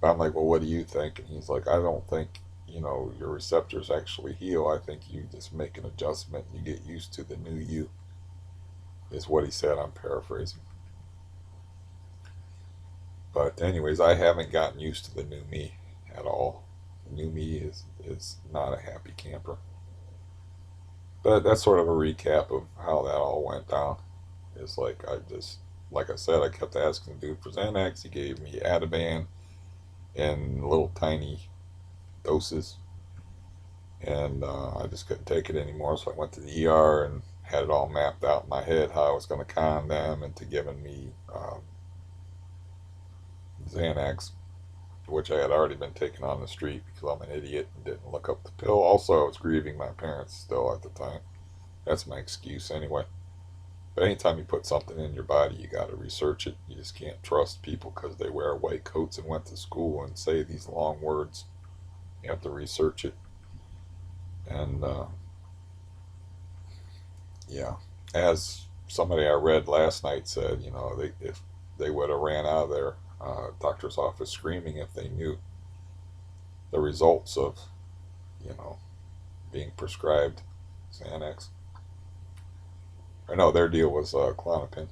[SPEAKER 1] But I'm like, "Well, what do you think?" And he's like, "I don't think your receptors actually heal. I think you just make an adjustment. You get used to the new you." Is what he said. I'm paraphrasing. But anyways, I haven't gotten used to the new me at all. The new me is not a happy camper. But that's sort of a recap of how that all went down. It's like like I said, I kept asking the dude for Xanax. He gave me Ativan in little tiny doses, and I just couldn't take it anymore. So I went to the ER and had it all mapped out in my head how I was going to con them into giving me Xanax, which I had already been taking on the street because I'm an idiot and didn't look up the pill. Also, I was grieving my parents still at the time. That's my excuse anyway. But anytime you put something in your body, you got to research it. You just can't trust people because they wear white coats and went to school and say these long words. You have to research it. And yeah, as somebody I read last night said, if they would have ran out of their doctor's office screaming if they knew the results of, you know, being prescribed Xanax. Or no, their deal was Klonopin,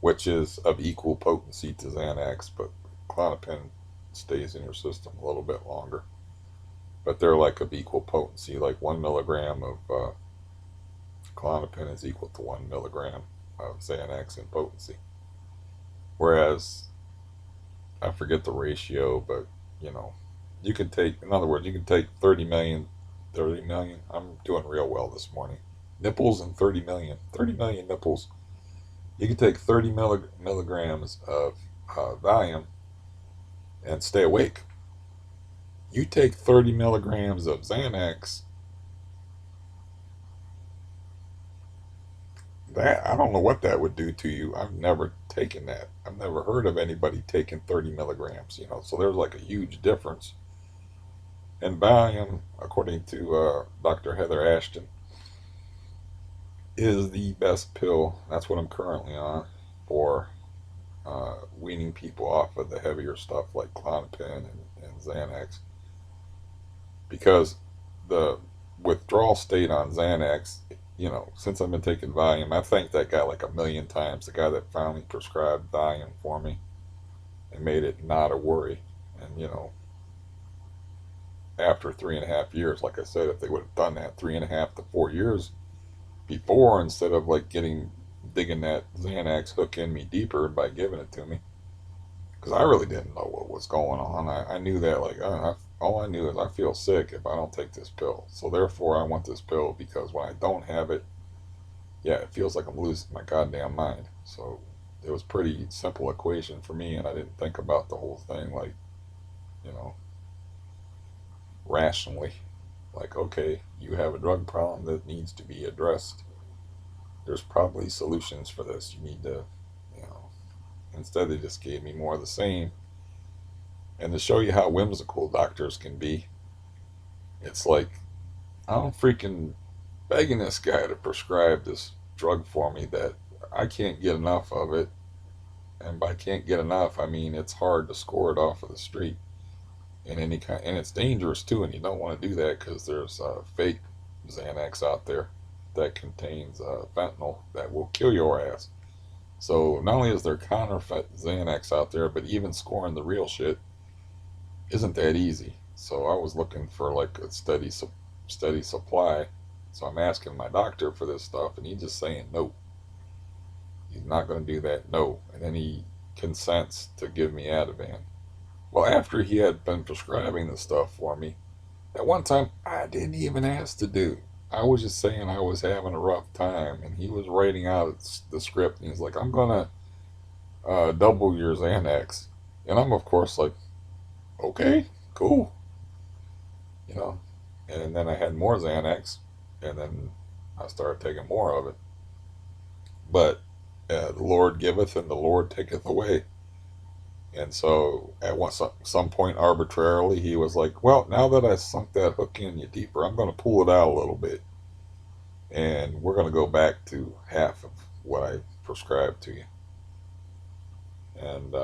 [SPEAKER 1] which is of equal potency to Xanax, but Klonopin stays in your system a little bit longer. But they're like of equal potency, like 1 milligram of Klonopin is equal to 1 milligram of Xanax in potency. Whereas I forget the ratio, but you know, you can take, in other words, you can take 30 million, 30 million. I'm doing real well this morning. Nipples and 30 million, 30 million nipples. You can take 30 milligrams of Valium and stay awake. You take 30 milligrams of Xanax, that I don't know what that would do to you. I've never taken that. I've never heard of anybody taking 30 milligrams, so there's like a huge difference. And Valium, according to Dr. Heather Ashton, is the best pill. That's what I'm currently on for weaning people off of the heavier stuff like Klonopin and Xanax. Because the withdrawal state on Xanax, since I've been taking Valium, I thanked that guy like a million times. The guy that finally prescribed Valium for me and made it not a worry. And, after 3.5 years, like I said, if they would have done that 3.5 to 4 years before, instead of like digging that Xanax hook in me deeper by giving it to me, because I really didn't know what was going on. I knew that, like, all I knew is I feel sick if I don't take this pill. So therefore, I want this pill because when I don't have it, yeah, it feels like I'm losing my goddamn mind. So it was pretty simple equation for me, and I didn't think about the whole thing like, you know, rationally. Like, okay, you have a drug problem that needs to be addressed. There's probably solutions for this. You need to, you know. Instead, they just gave me more of the same. And to show you how whimsical doctors can be, it's like I'm freaking begging this guy to prescribe this drug for me that I can't get enough of it. And by can't get enough, I mean it's hard to score it off of the street in any kind, and it's dangerous too. And you don't want to do that because there's fake Xanax out there that contains fentanyl that will kill your ass. So not only is there counterfeit Xanax out there, but even scoring the real shit isn't that easy. So I was looking for like a steady supply. So I'm asking my doctor for this stuff, and he's just saying no. He's not going to do that. No. And then he consents to give me Ativan. Well, after he had been prescribing the stuff for me, at one time I didn't even ask to do. I was just saying I was having a rough time, and he was writing out the script, and he's like, "I'm gonna double your Xanax," and I'm of course like, "Okay, cool," you know. And then I had more Xanax, and then I started taking more of it. But the Lord giveth, and the Lord taketh away. And so at some point arbitrarily, he was like, "Well, now that I sunk that hook in you deeper, I'm going to pull it out a little bit, and we're going to go back to half of what I prescribed to you." And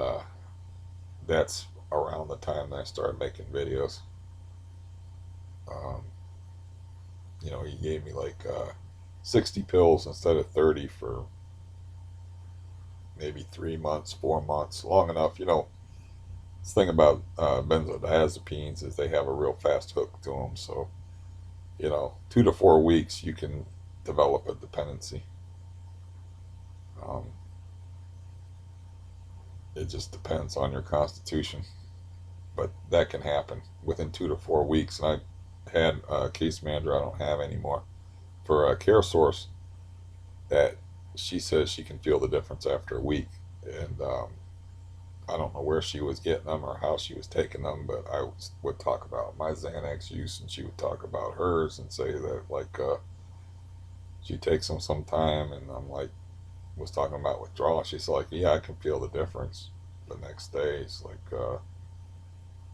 [SPEAKER 1] that's around the time that I started making videos. Um, he gave me like 60 pills instead of 30 for maybe 3 months, 4 months, long enough. This thing about benzodiazepines is they have a real fast hook to them. So, 2 to 4 weeks, you can develop a dependency. Um, it just depends on your constitution, but that can happen within 2 to 4 weeks. And I had a case manager I don't have anymore for a care source that she says she can feel the difference after a week. And I don't know where she was getting them or how she was taking them, but I would talk about my Xanax use, and she would talk about hers and say that like she takes them sometime, and I'm like, was talking about withdrawal. She's like, yeah, I can feel the difference. The next day, it's like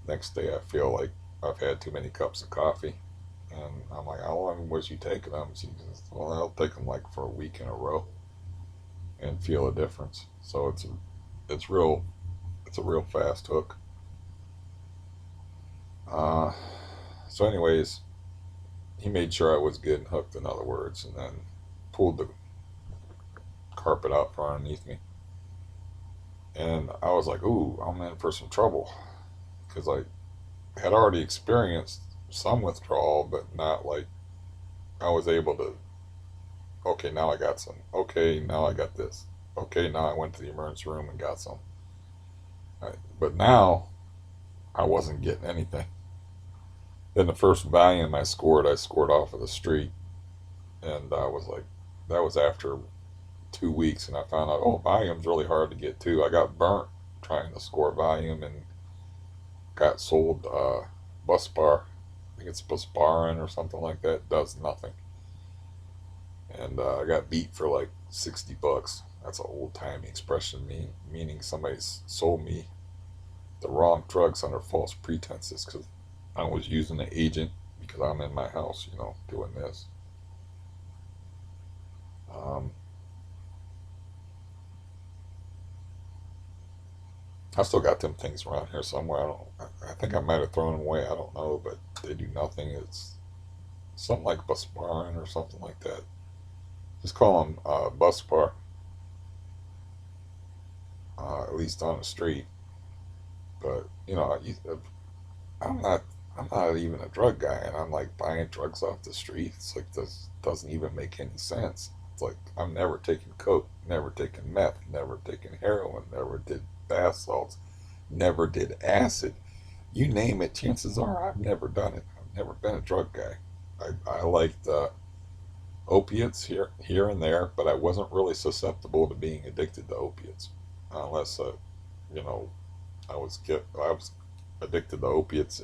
[SPEAKER 1] next day I feel like I've had too many cups of coffee, and I'm like, how long was you taking them? She says, well, I'll take them like for a week in a row and feel a difference. So it's real. It's a real fast hook. Uh, so, anyways, he made sure I was getting hooked, in other words, and then pulled the carpet out from underneath me. And I was like, ooh, I'm in for some trouble. Because I had already experienced some withdrawal, but not like I was able to, okay, now I got some. Okay, now I got this. Okay, now I went to the emergency room and got some. But now I wasn't getting anything. Then the first Valium I scored off of the street. And I was like, that was after 2 weeks, and I found out, oh, Valium's really hard to get too. I got burnt trying to score Valium and got sold Bus Bar. I think it's Busbarin or something like that. Does nothing. And I got beat for like $60. That's an old timey expression, meaning somebody sold me the wrong drugs under false pretenses because I was using the agent because I'm in my house, doing this. Um, I still got them things around here somewhere. I think I might have thrown them away. I don't know, but they do nothing. It's something like Busbarin or something like that. Just call them Bus Bar, at least on the street. But I'm not. I'm not even a drug guy, and I'm like buying drugs off the street. It's like this doesn't even make any sense. It's like I'm never taking coke, never taking meth, never taking heroin, never did bath salts, never did acid. You name it, chances are I've never done it. I've never been a drug guy. I liked opiates here and there, but I wasn't really susceptible to being addicted to opiates, unless you know I was addicted to opiates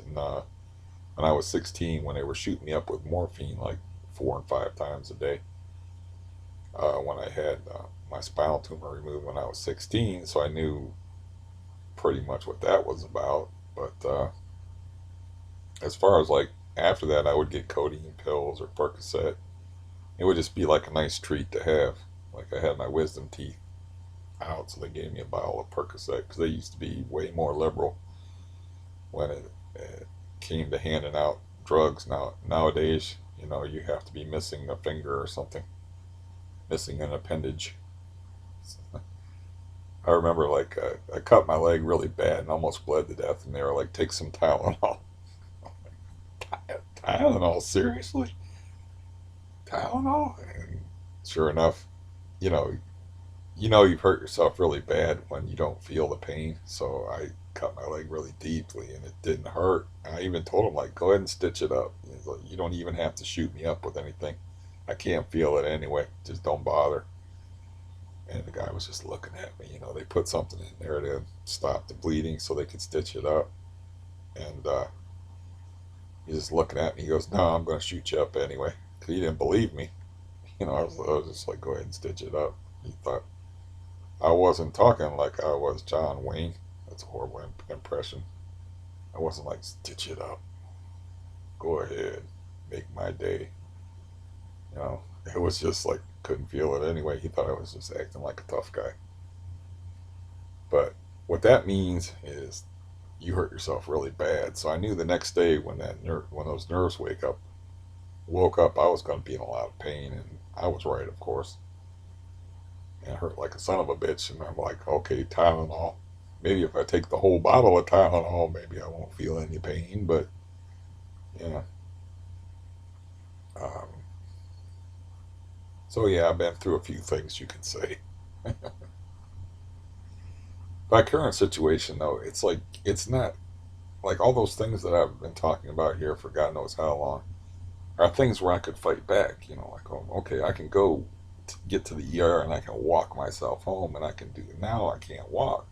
[SPEAKER 1] when I was 16 when they were shooting me up with morphine like 4 and 5 times a day. When I had my spinal tumor removed when I was 16, so I knew pretty much what that was about. But as far as like after that, I would get codeine pills or Percocet. It would just be like a nice treat to have. Like I had my wisdom teeth out, so they gave me a bottle of Percocet because they used to be way more liberal when it came to handing out drugs. Nowadays, you have to be missing a finger or something, missing an appendage. I remember like I cut my leg really bad and almost bled to death, and they were like, "Take some Tylenol." Tylenol, seriously? Tylenol? And sure enough, you know, you've hurt yourself really bad when you don't feel the pain. So I cut my leg really deeply, and it didn't hurt. I even told him like, "Go ahead and stitch it up. He's like, you don't even have to shoot me up with anything. I can't feel it anyway. Just don't bother." And the guy was just looking at me. They put something in there to stop the bleeding so they could stitch it up. And he's just looking at me. He goes, "No, I'm going to shoot you up anyway." 'Cause he didn't believe me. I was just like, "Go ahead and stitch it up." He thought I wasn't talking like I was John Wayne. That's a horrible impression. I wasn't like, "Stitch it up. Go ahead. Make my day." It was just like, couldn't feel it anyway. He thought I was just acting like a tough guy. But what that means is you hurt yourself really bad. So I knew the next day when when those nerves woke up, I was going to be in a lot of pain, and I was right, of course. And it hurt like a son of a bitch. And I'm like, okay, Tylenol. Maybe if I take the whole bottle of Tylenol, maybe I won't feel any pain. But yeah. Um, so yeah, I've been through a few things, you can say. My current situation, though, it's like it's not like all those things that I've been talking about here for God knows how long are things where I could fight back. Like, oh, okay, I can go get to the ER and I can walk myself home, and I can do. Now I can't walk.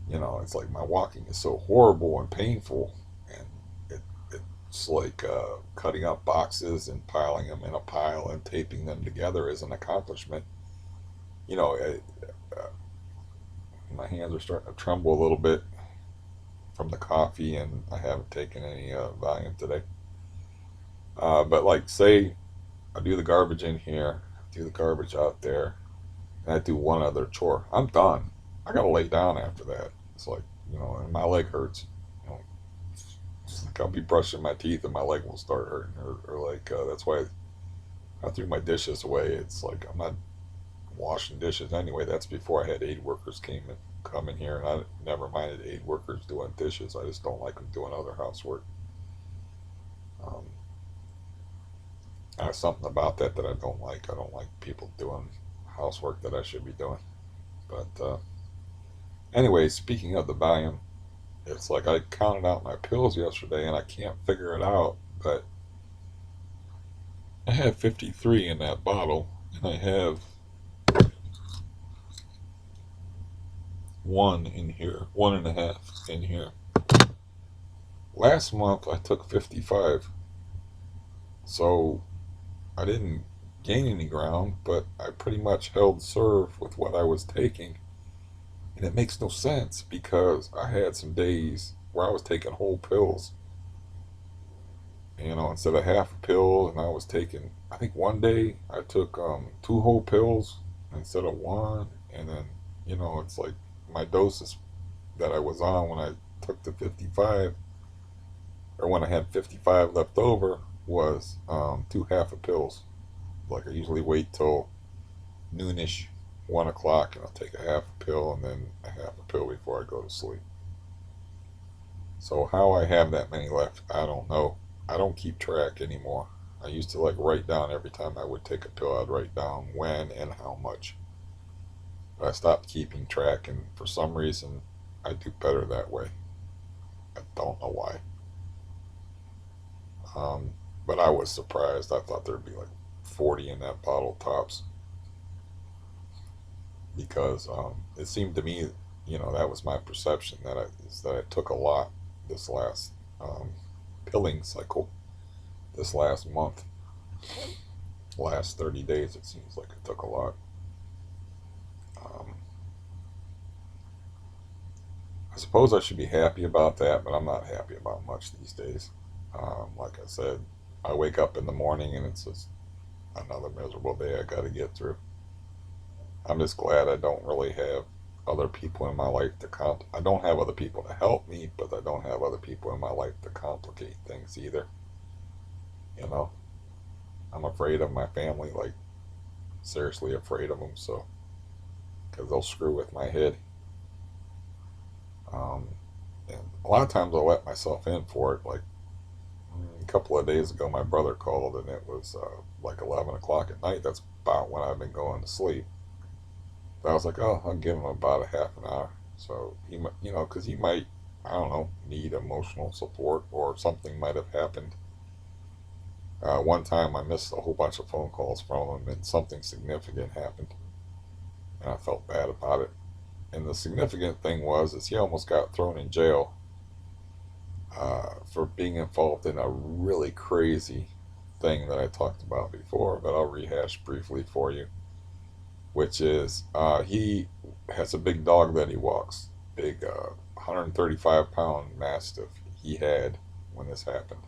[SPEAKER 1] It's like my walking is so horrible and painful, and it's like cutting up boxes and piling them in a pile and taping them together is an accomplishment. You know, it, uh, my hands are starting to tremble a little bit from the coffee, and I haven't taken any Valium today. But like, say I do the garbage in here, do the garbage out there, and I do one other chore. I'm done. I gotta lay down after that. It's like, and my leg hurts. You know, it's like I'll be brushing my teeth and my leg will start hurting, or like that's why I threw my dishes away. It's like I'm not washing dishes anyway. That's before I had aid workers come in here, and I never minded aid workers doing dishes. I just don't like them doing other housework. Um, There's something about that I don't like. I don't like people doing housework that I should be doing. But anyway, speaking of the Valium, it's like I counted out my pills yesterday and I can't figure it out. But I have 53 in that bottle, and I have one in here, one and a half in here. Last month I took 55, so I didn't gain any ground, but I pretty much held serve with what I was taking. And it makes no sense because I had some days where I was taking whole pills, instead of half a pill, and I was taking, I think one day I took two whole pills instead of one. And then, it's like my doses that I was on when I took the 55, or when I had 55 left over, was two half a pills. Like I usually wait till noonish, 1 o'clock, and I'll take a half a pill and then a half a pill before I go to sleep. So how I have that many left, I don't know. I don't keep track anymore. I used to like write down every time I would take a pill. I'd write down when and how much. But I stopped keeping track, and for some reason, I do better that way. I don't know why. Um, but I was surprised. I thought there'd be like 40 in that bottle tops, because it seemed to me, that was my perception, that I took a lot this last pilling cycle, this last month, last 30 days. It seems like it took a lot. Um, I suppose I should be happy about that, but I'm not happy about much these days. Like I said, I wake up in the morning and it's just another miserable day I got to get through. I'm just glad I don't really have other people in my life to I don't have other people to help me, but I don't have other people in my life to complicate things either. You know, I'm afraid of my family, like seriously afraid of them, so because they'll screw with my head. Um, and a lot of times I'll let myself in for it. Like a couple of days ago, my brother called, and it was like 11 o'clock at night. That's about when I've been going to sleep. So I was like, oh, I'll give him about a half an hour. So he might, because he might, I don't know, need emotional support or something might have happened. One time I missed a whole bunch of phone calls from him, and something significant happened, and I felt bad about it. And the significant thing was, is he almost got thrown in jail for being involved in a really crazy thing that I talked about before, but I'll rehash briefly for you. Which is he has a big dog that he walks, big 135-pound mastiff he had when this happened.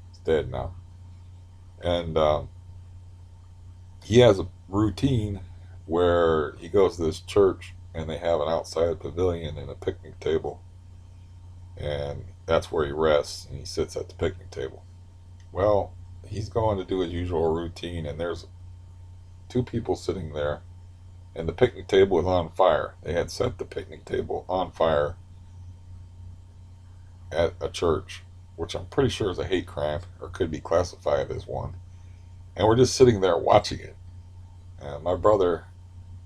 [SPEAKER 1] He's dead now, and he has a routine where he goes to this church and they have an outside pavilion and a picnic table, and that's where he rests and he sits at the picnic table. Well, he's going to do his usual routine, and there's two people sitting there, and the picnic table is on fire. They had set the picnic table on fire at a church, which I'm pretty sure is a hate crime or could be classified as one. And we're just sitting there watching it. And my brother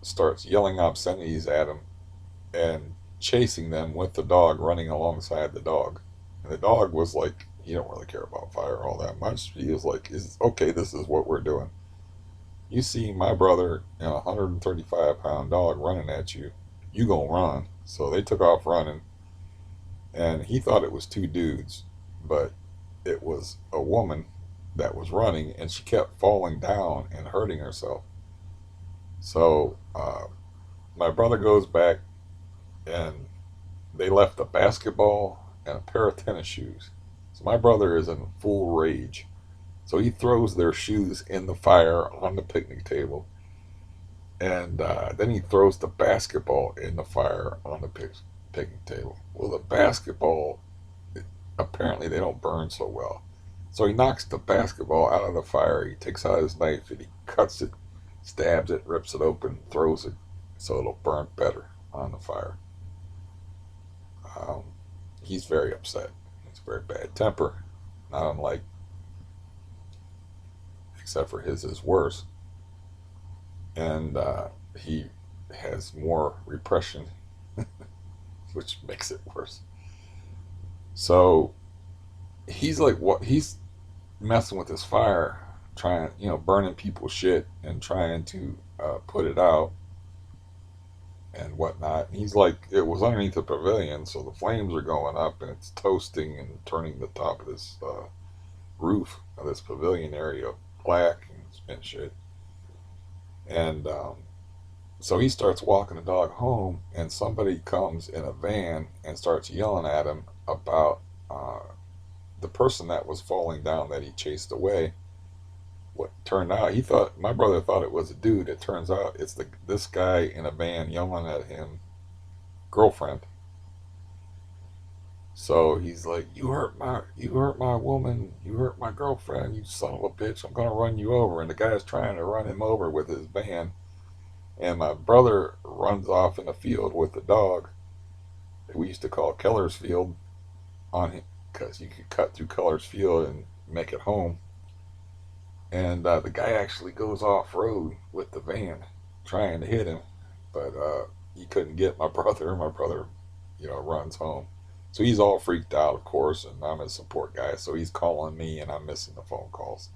[SPEAKER 1] starts yelling obscenities at him and chasing them with the dog running alongside the dog. And the dog was like, he don't really care about fire all that much. He was like, is okay, this is what we're doing. You see my brother and a 135-pound dog running at you, you gonna run. So they took off running, and he thought it was two dudes, but it was a woman that was running, and she kept falling down and hurting herself. So my brother goes back, and they left a basketball and a pair of tennis shoes. So my brother is in full rage. So he throws their shoes in the fire on the picnic table, and then he throws the basketball in the fire on the picnic table. Well, the basketball, apparently they don't burn so well. So he knocks the basketball out of the fire. He takes out his knife and he cuts it, stabs it, rips it open, throws it so it'll burn better on the fire. Um, he's very upset. He's very bad temper, not unlike, except for his is worse. And he has more repression, which makes it worse. So he's like, what? He's messing with this fire, trying, burning people's shit and trying to put it out and whatnot. And he's like, it was underneath the pavilion, so the flames are going up and it's toasting and turning the top of this roof of this pavilion area black and shit. And so he starts walking the dog home, and somebody comes in a van and starts yelling at him about the person that was falling down that he chased away. What turned out, he thought, my brother thought it was a dude. It turns out it's this guy in a van yelling at him girlfriend. So he's like, you hurt my woman, you hurt my girlfriend, you son of a bitch, I'm gonna run you over. And the guy's trying to run him over with his van, and my brother runs off in the field with the dog that we used to call Keller's Field on him, because you could cut through Keller's Field and make it home. And the guy actually goes off road with the van trying to hit him, but he couldn't get my brother. My brother, runs home. So he's all freaked out, of course, and I'm his support guy. So he's calling me, and I'm missing the phone calls.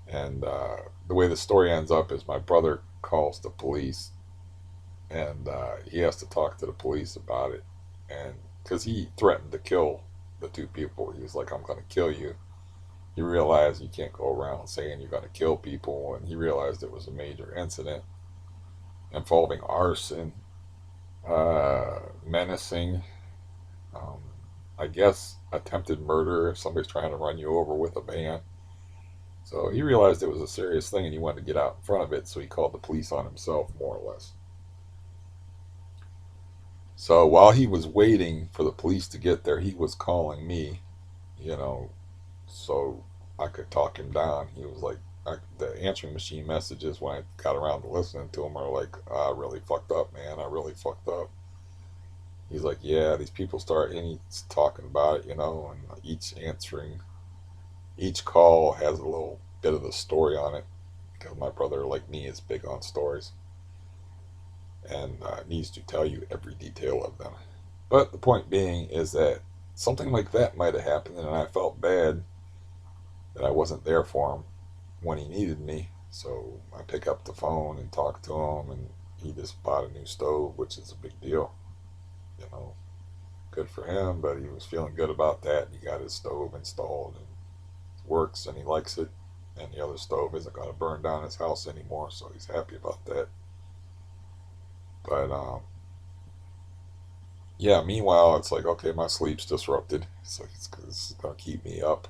[SPEAKER 1] And the way the story ends up is my brother calls the police, and he has to talk to the police about it. And because he threatened to kill the two people, he was like, I'm going to kill you. He realized you can't go around saying you're going to kill people, and he realized it was a major incident involving arson, menacing, I guess attempted murder if somebody's trying to run you over with a van. So he realized it was a serious thing and he wanted to get out in front of it, so he called the police on himself, more or less. So while he was waiting for the police to get there, he was calling me, you know, so I could talk him down. He was like, the answering machine messages when I got around to listening to him are like, I really fucked up, man. I really fucked up. He's like, yeah, these people start, and he's talking about it, and each call has a little bit of the story on it because my brother, like me, is big on stories and needs to tell you every detail of them. But the point being is that something like that might have happened, and I felt bad that I wasn't there for him when he needed me. So I pick up the phone and talk to him, and he just bought a new stove, which is a big deal. You know, good for him, but he was feeling good about that. He got his stove installed and it works, and he likes it. And the other stove isn't going to burn down his house anymore, so he's happy about that. But yeah, meanwhile, it's like, okay, my sleep's disrupted, so it's going to keep me up.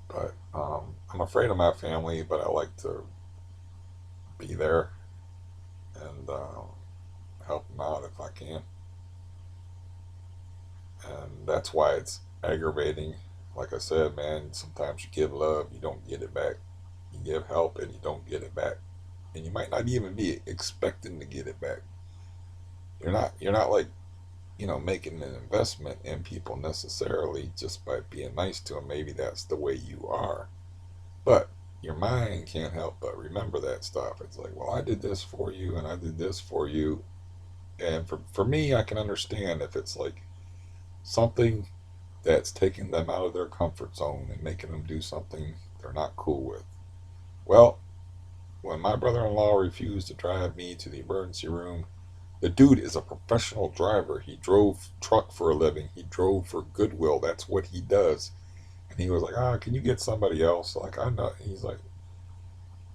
[SPEAKER 1] But I'm afraid of my family, but I like to be there and help them out if I can. And that's why it's aggravating. Like I said, man, sometimes you give love, you don't get it back. You give help, and you don't get it back. And you might not even be expecting to get it back. You're not like making an investment in people necessarily just by being nice to them. Maybe that's the way you are, but your mind can't help but remember that stuff. It's like, well, I did this for you, and I did this for you, and for me, I can understand if it's like something that's taking them out of their comfort zone and making them do something they're not cool with. Well, when my brother-in-law refused to drive me to the emergency room, the dude is a professional driver. He drove truck for a living. He drove for Goodwill. That's what he does. And he was like, can you get somebody else? Like, I know. He's like,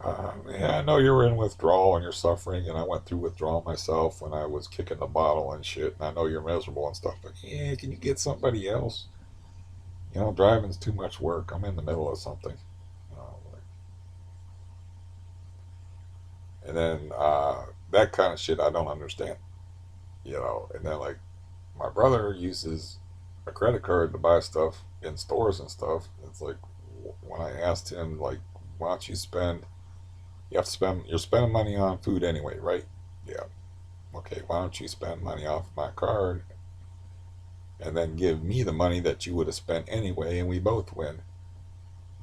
[SPEAKER 1] yeah, I know you're in withdrawal and you're suffering, and I went through withdrawal myself when I was kicking the bottle and shit, and I know you're miserable and stuff. But yeah, can you get somebody else? Driving's too much work. I'm in the middle of something. Like, and then that kind of shit I don't understand. And then like my brother uses a credit card to buy stuff in stores and stuff. It's like when I asked him like, why don't you spend? You have to spend. You're spending money on food anyway, right? Yeah. Okay. Why don't you spend money off my card and then give me the money that you would have spent anyway, and we both win?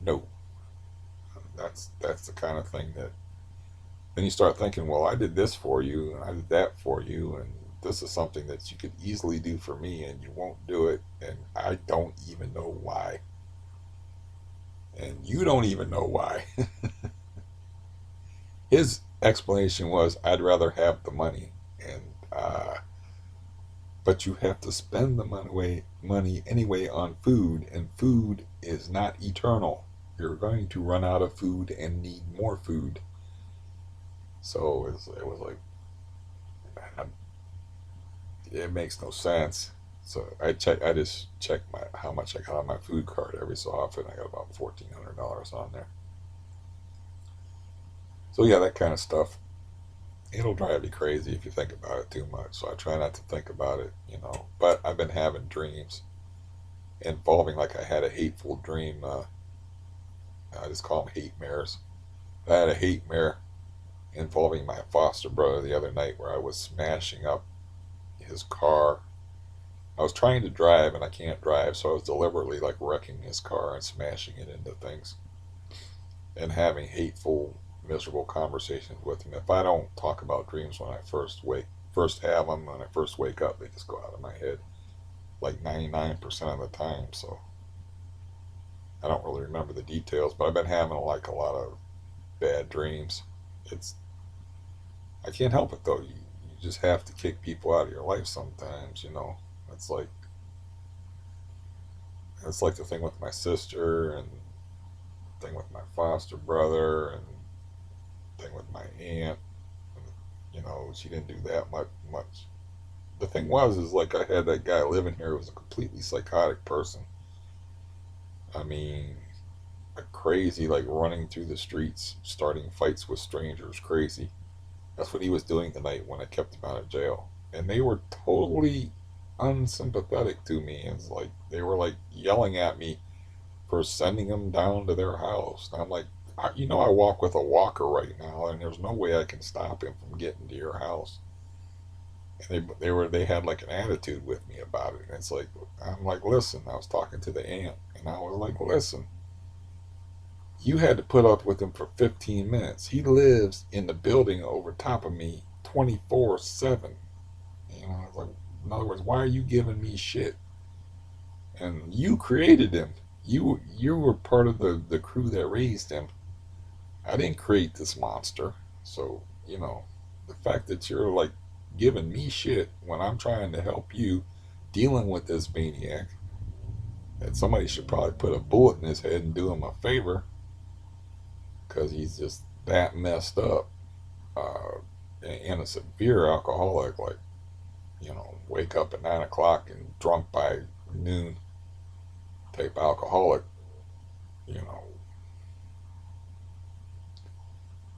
[SPEAKER 1] No. That's the kind of thing that then you start thinking, well, I did this for you and I did that for you, and this is something that you could easily do for me, and you won't do it, and I don't even know why, and you don't even know why. His explanation was, I'd rather have the money, and but you have to spend the money anyway on food, and food is not eternal. You're going to run out of food and need more food. So it was like, it makes no sense. So I just check how much I got on my food card every so often. I got about $1,400 on there. So yeah, that kind of stuff. It'll drive you crazy if you think about it too much. So I try not to think about it. But I've been having dreams involving, like I had a hateful dream. I just call them hate mares. I had a hate mare involving my foster brother the other night where I was smashing up his car. I was trying to drive and I can't drive, so I was deliberately like wrecking his car and smashing it into things and having hateful, miserable conversations with him. If I don't talk about dreams when I first have them, when I first wake up, they just go out of my head like 99% of the time. So I don't really remember the details, but I've been having like a lot of bad dreams. It's I can't help it though. You just have to kick people out of your life sometimes. It's like it's like the thing with my sister and thing with my foster brother and thing with my aunt. She didn't do that much. The thing is like I had that guy living here who was a completely psychotic person. I mean, a crazy, like running through the streets, starting fights with strangers, crazy. That's what he was doing tonight when I kept him out of jail. And they were totally unsympathetic to me. It's like they were like yelling at me for sending him down to their house. And I'm like, you know, I walk with a walker right now, and there's no way I can stop him from getting to your house. And they had like an attitude with me about it. And it's like I'm like, listen, I was talking to the aunt, and I was like, listen, you had to put up with him for 15 minutes. He lives in the building over top of me 24/7. You know, it's like, in other words, why are you giving me shit? And you created him. You were part of the crew that raised him. I didn't create this monster. So, you know, the fact that you're like giving me shit when I'm trying to help you dealing with this maniac, that somebody should probably put a bullet in his head and do him a favor because he's just that messed up, and a severe alcoholic, like, you know, wake up at 9 o'clock and drunk by noon type alcoholic, you know.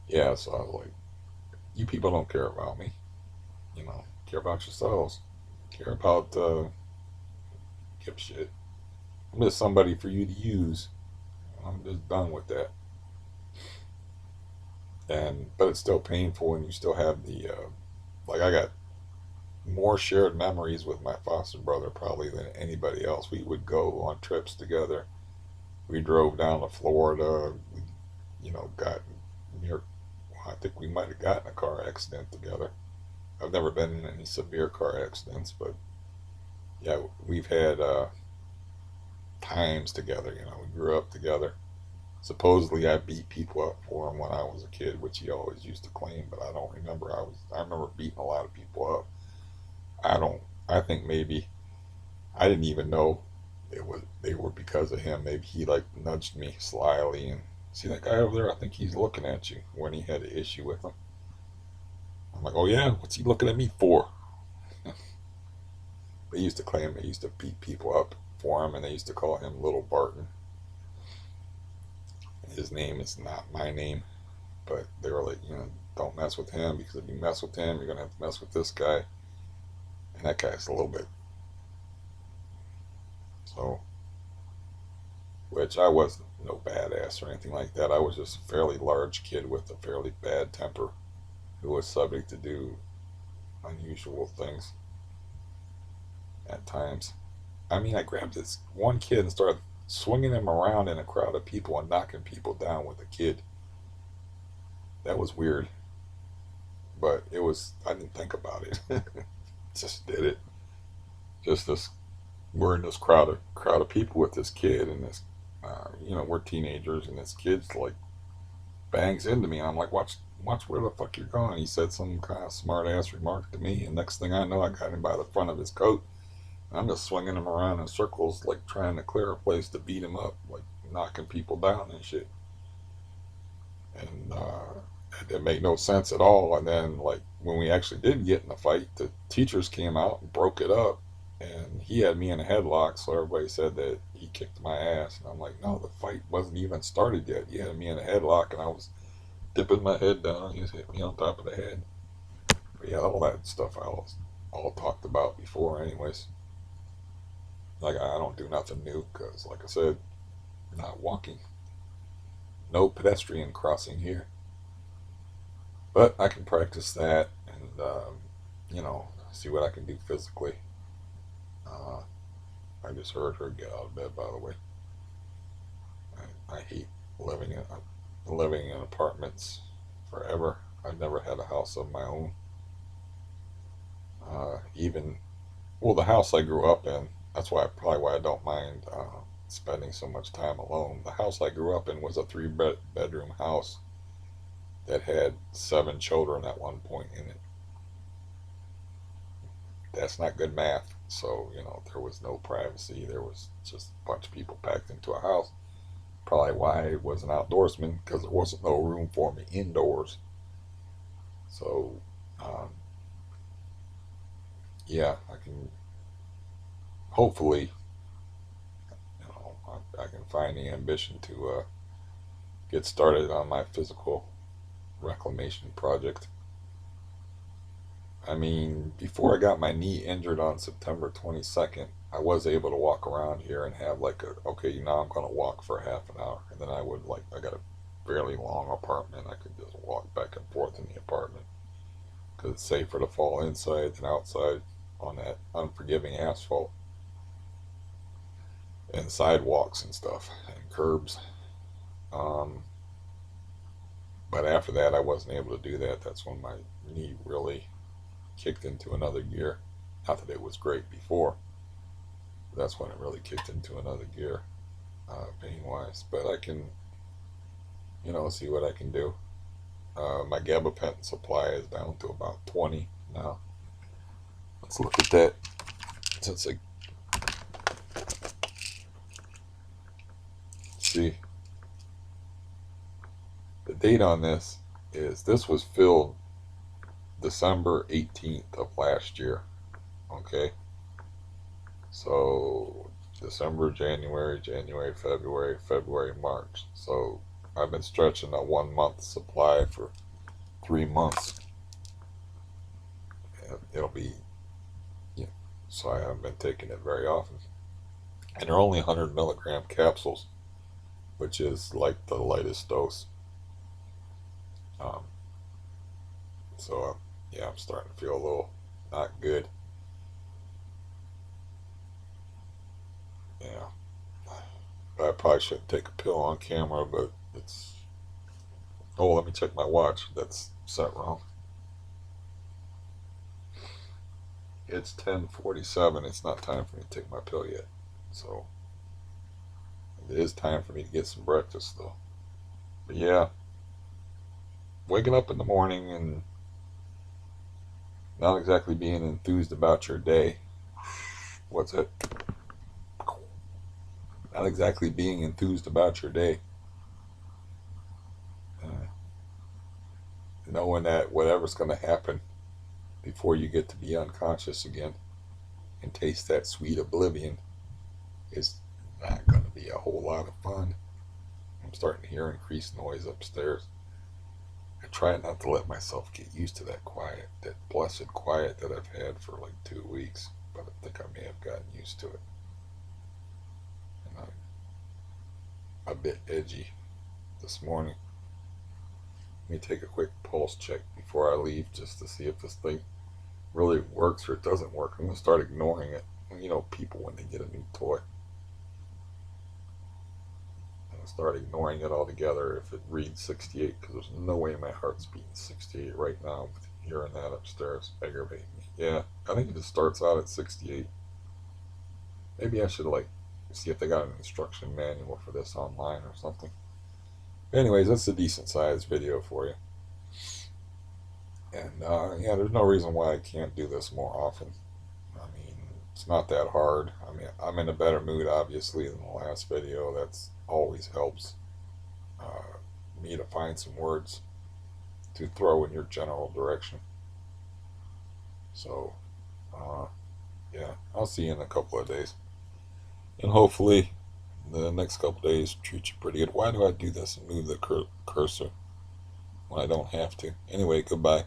[SPEAKER 1] Yeah, so I was like, you people don't care about me, you know, care about yourselves, care about, give a shit. I'm just somebody for you to use. I'm just done with that. And, but it's still painful, and you still have the, like, I got more shared memories with my foster brother probably than anybody else. We would go on trips together. We drove down to Florida. We, you know, got near. Well, I think we might have gotten a car accident together. I've never been in any severe car accidents, but yeah, we've had times together. You know, we grew up together. Supposedly, I beat people up for him when I was a kid, which he always used to claim, but I don't remember. I remember beating a lot of people up. I don't. I think maybe I didn't even know it was they were because of him. Maybe he like nudged me slyly and see that guy over there. I think he's looking at you when he had an issue with him. I'm like, oh yeah, what's he looking at me for? They used to claim they used to beat people up for him, and they used to call him Little Barton. His name is not my name, but they were like, you know, don't mess with him because if you mess with him, you're gonna have to mess with this guy, and that guy's a little bit so. Which I wasn't no badass or anything like that. I was just a fairly large kid with a fairly bad temper who was subject to do unusual things at times. I mean, I grabbed this one kid and started swinging him around in a crowd of people and knocking people down with a kid. That was weird, but it was, I didn't think about it. Just did it. Just this, we're in this crowd of people with this kid, and this, you know, we're teenagers, and this kid's like bangs into me, and I'm like, watch where the fuck you're going. He said some kind of smart ass remark to me, and next thing I know, I got him by the front of his coat. I'm just swinging him around in circles, like trying to clear a place to beat him up, like knocking people down and shit. And it didn't make no sense at all. And then, like, when we actually did get in a fight, the teachers came out and broke it up. And he had me in a headlock, so everybody said that he kicked my ass. And I'm like, no, the fight wasn't even started yet. You had me in a headlock, and I was dipping my head down. He just hit me on top of the head. But yeah, all that stuff I was all talked about before, anyways. Like, I don't do nothing new because, like I said, not walking. No pedestrian crossing here. But I can practice that and, you know, see what I can do physically. Uh, I just heard her get out of bed, by the way. I hate living in living in apartments forever. I've never had a house of my own. Even well, the house I grew up in. That's why probably why I don't mind spending so much time alone. The house I grew up in was a bedroom house that had 7 children at one point in it. That's not good math. So, you know, there was no privacy. There was just a bunch of people packed into a house. Probably why I was an outdoorsman because there wasn't no room for me indoors. So, um, yeah, I can hopefully, you know, I can find the ambition to get started on my physical reclamation project. I mean, before I got my knee injured on September 22nd, I was able to walk around here and have like a, okay, now I'm going to walk for half an hour. And then I would like, I got a fairly long apartment. I could just walk back and forth in the apartment because it's safer to fall inside than outside on that unforgiving asphalt and sidewalks and stuff and curbs. Um, but after that, I wasn't able to do that. That's when my knee really kicked into another gear. Not that it was great before. That's when it really kicked into another gear, pain wise. But I can, see what I can do. My gabapentin supply is down to about 20 now. Let's look at that. Since I see the date on this was filled December 18th of last year. Okay, so December, January, February, March. So I've been stretching a 1 month supply for 3 months. And it'll be, yeah. So I haven't been taking it very often. And they're only 100 milligram capsules, which is like the lightest dose. Um, so yeah, I'm starting to feel a little not good. Yeah, I probably shouldn't take a pill on camera, but it's. Oh, let me check my watch. That's set wrong. It's 10:47. It's not time for me to take my pill yet. So it is time for me to get some breakfast, though. But yeah, waking up in the morning and not exactly being enthused about your day. What's it? Not exactly being enthused about your day. Uh, Knowing that whatever's going to happen before you get to be unconscious again and taste that sweet oblivion is not going to be a whole lot of fun. I'm starting to hear increased noise upstairs. I try not to let myself get used to that quiet, that blessed quiet that I've had for like 2 weeks, but I think I may have gotten used to it. And I'm a bit edgy this morning. Let me take a quick pulse check before I leave just to see if this thing really works or it doesn't work. I'm going to start ignoring it. People when they get a new toy. I'm going to start ignoring it altogether if it reads 68 because there's no way my heart's beating 68 right now with hearing that upstairs aggravating me. Yeah, I think it just starts out at 68. Maybe I should see if they got an instruction manual for this online or something. Anyways, that's a decent sized video for you. And yeah, there's no reason why I can't do this more often. I mean, it's not that hard. I mean, I'm in a better mood, obviously, than the last video. That's always helps uh, me to find some words to throw in your general direction. So, uh, yeah, I'll see you in a couple of days. And hopefully, the next couple of days treat you pretty good. Why do I do this and move the cursor when I don't have to? Anyway, goodbye.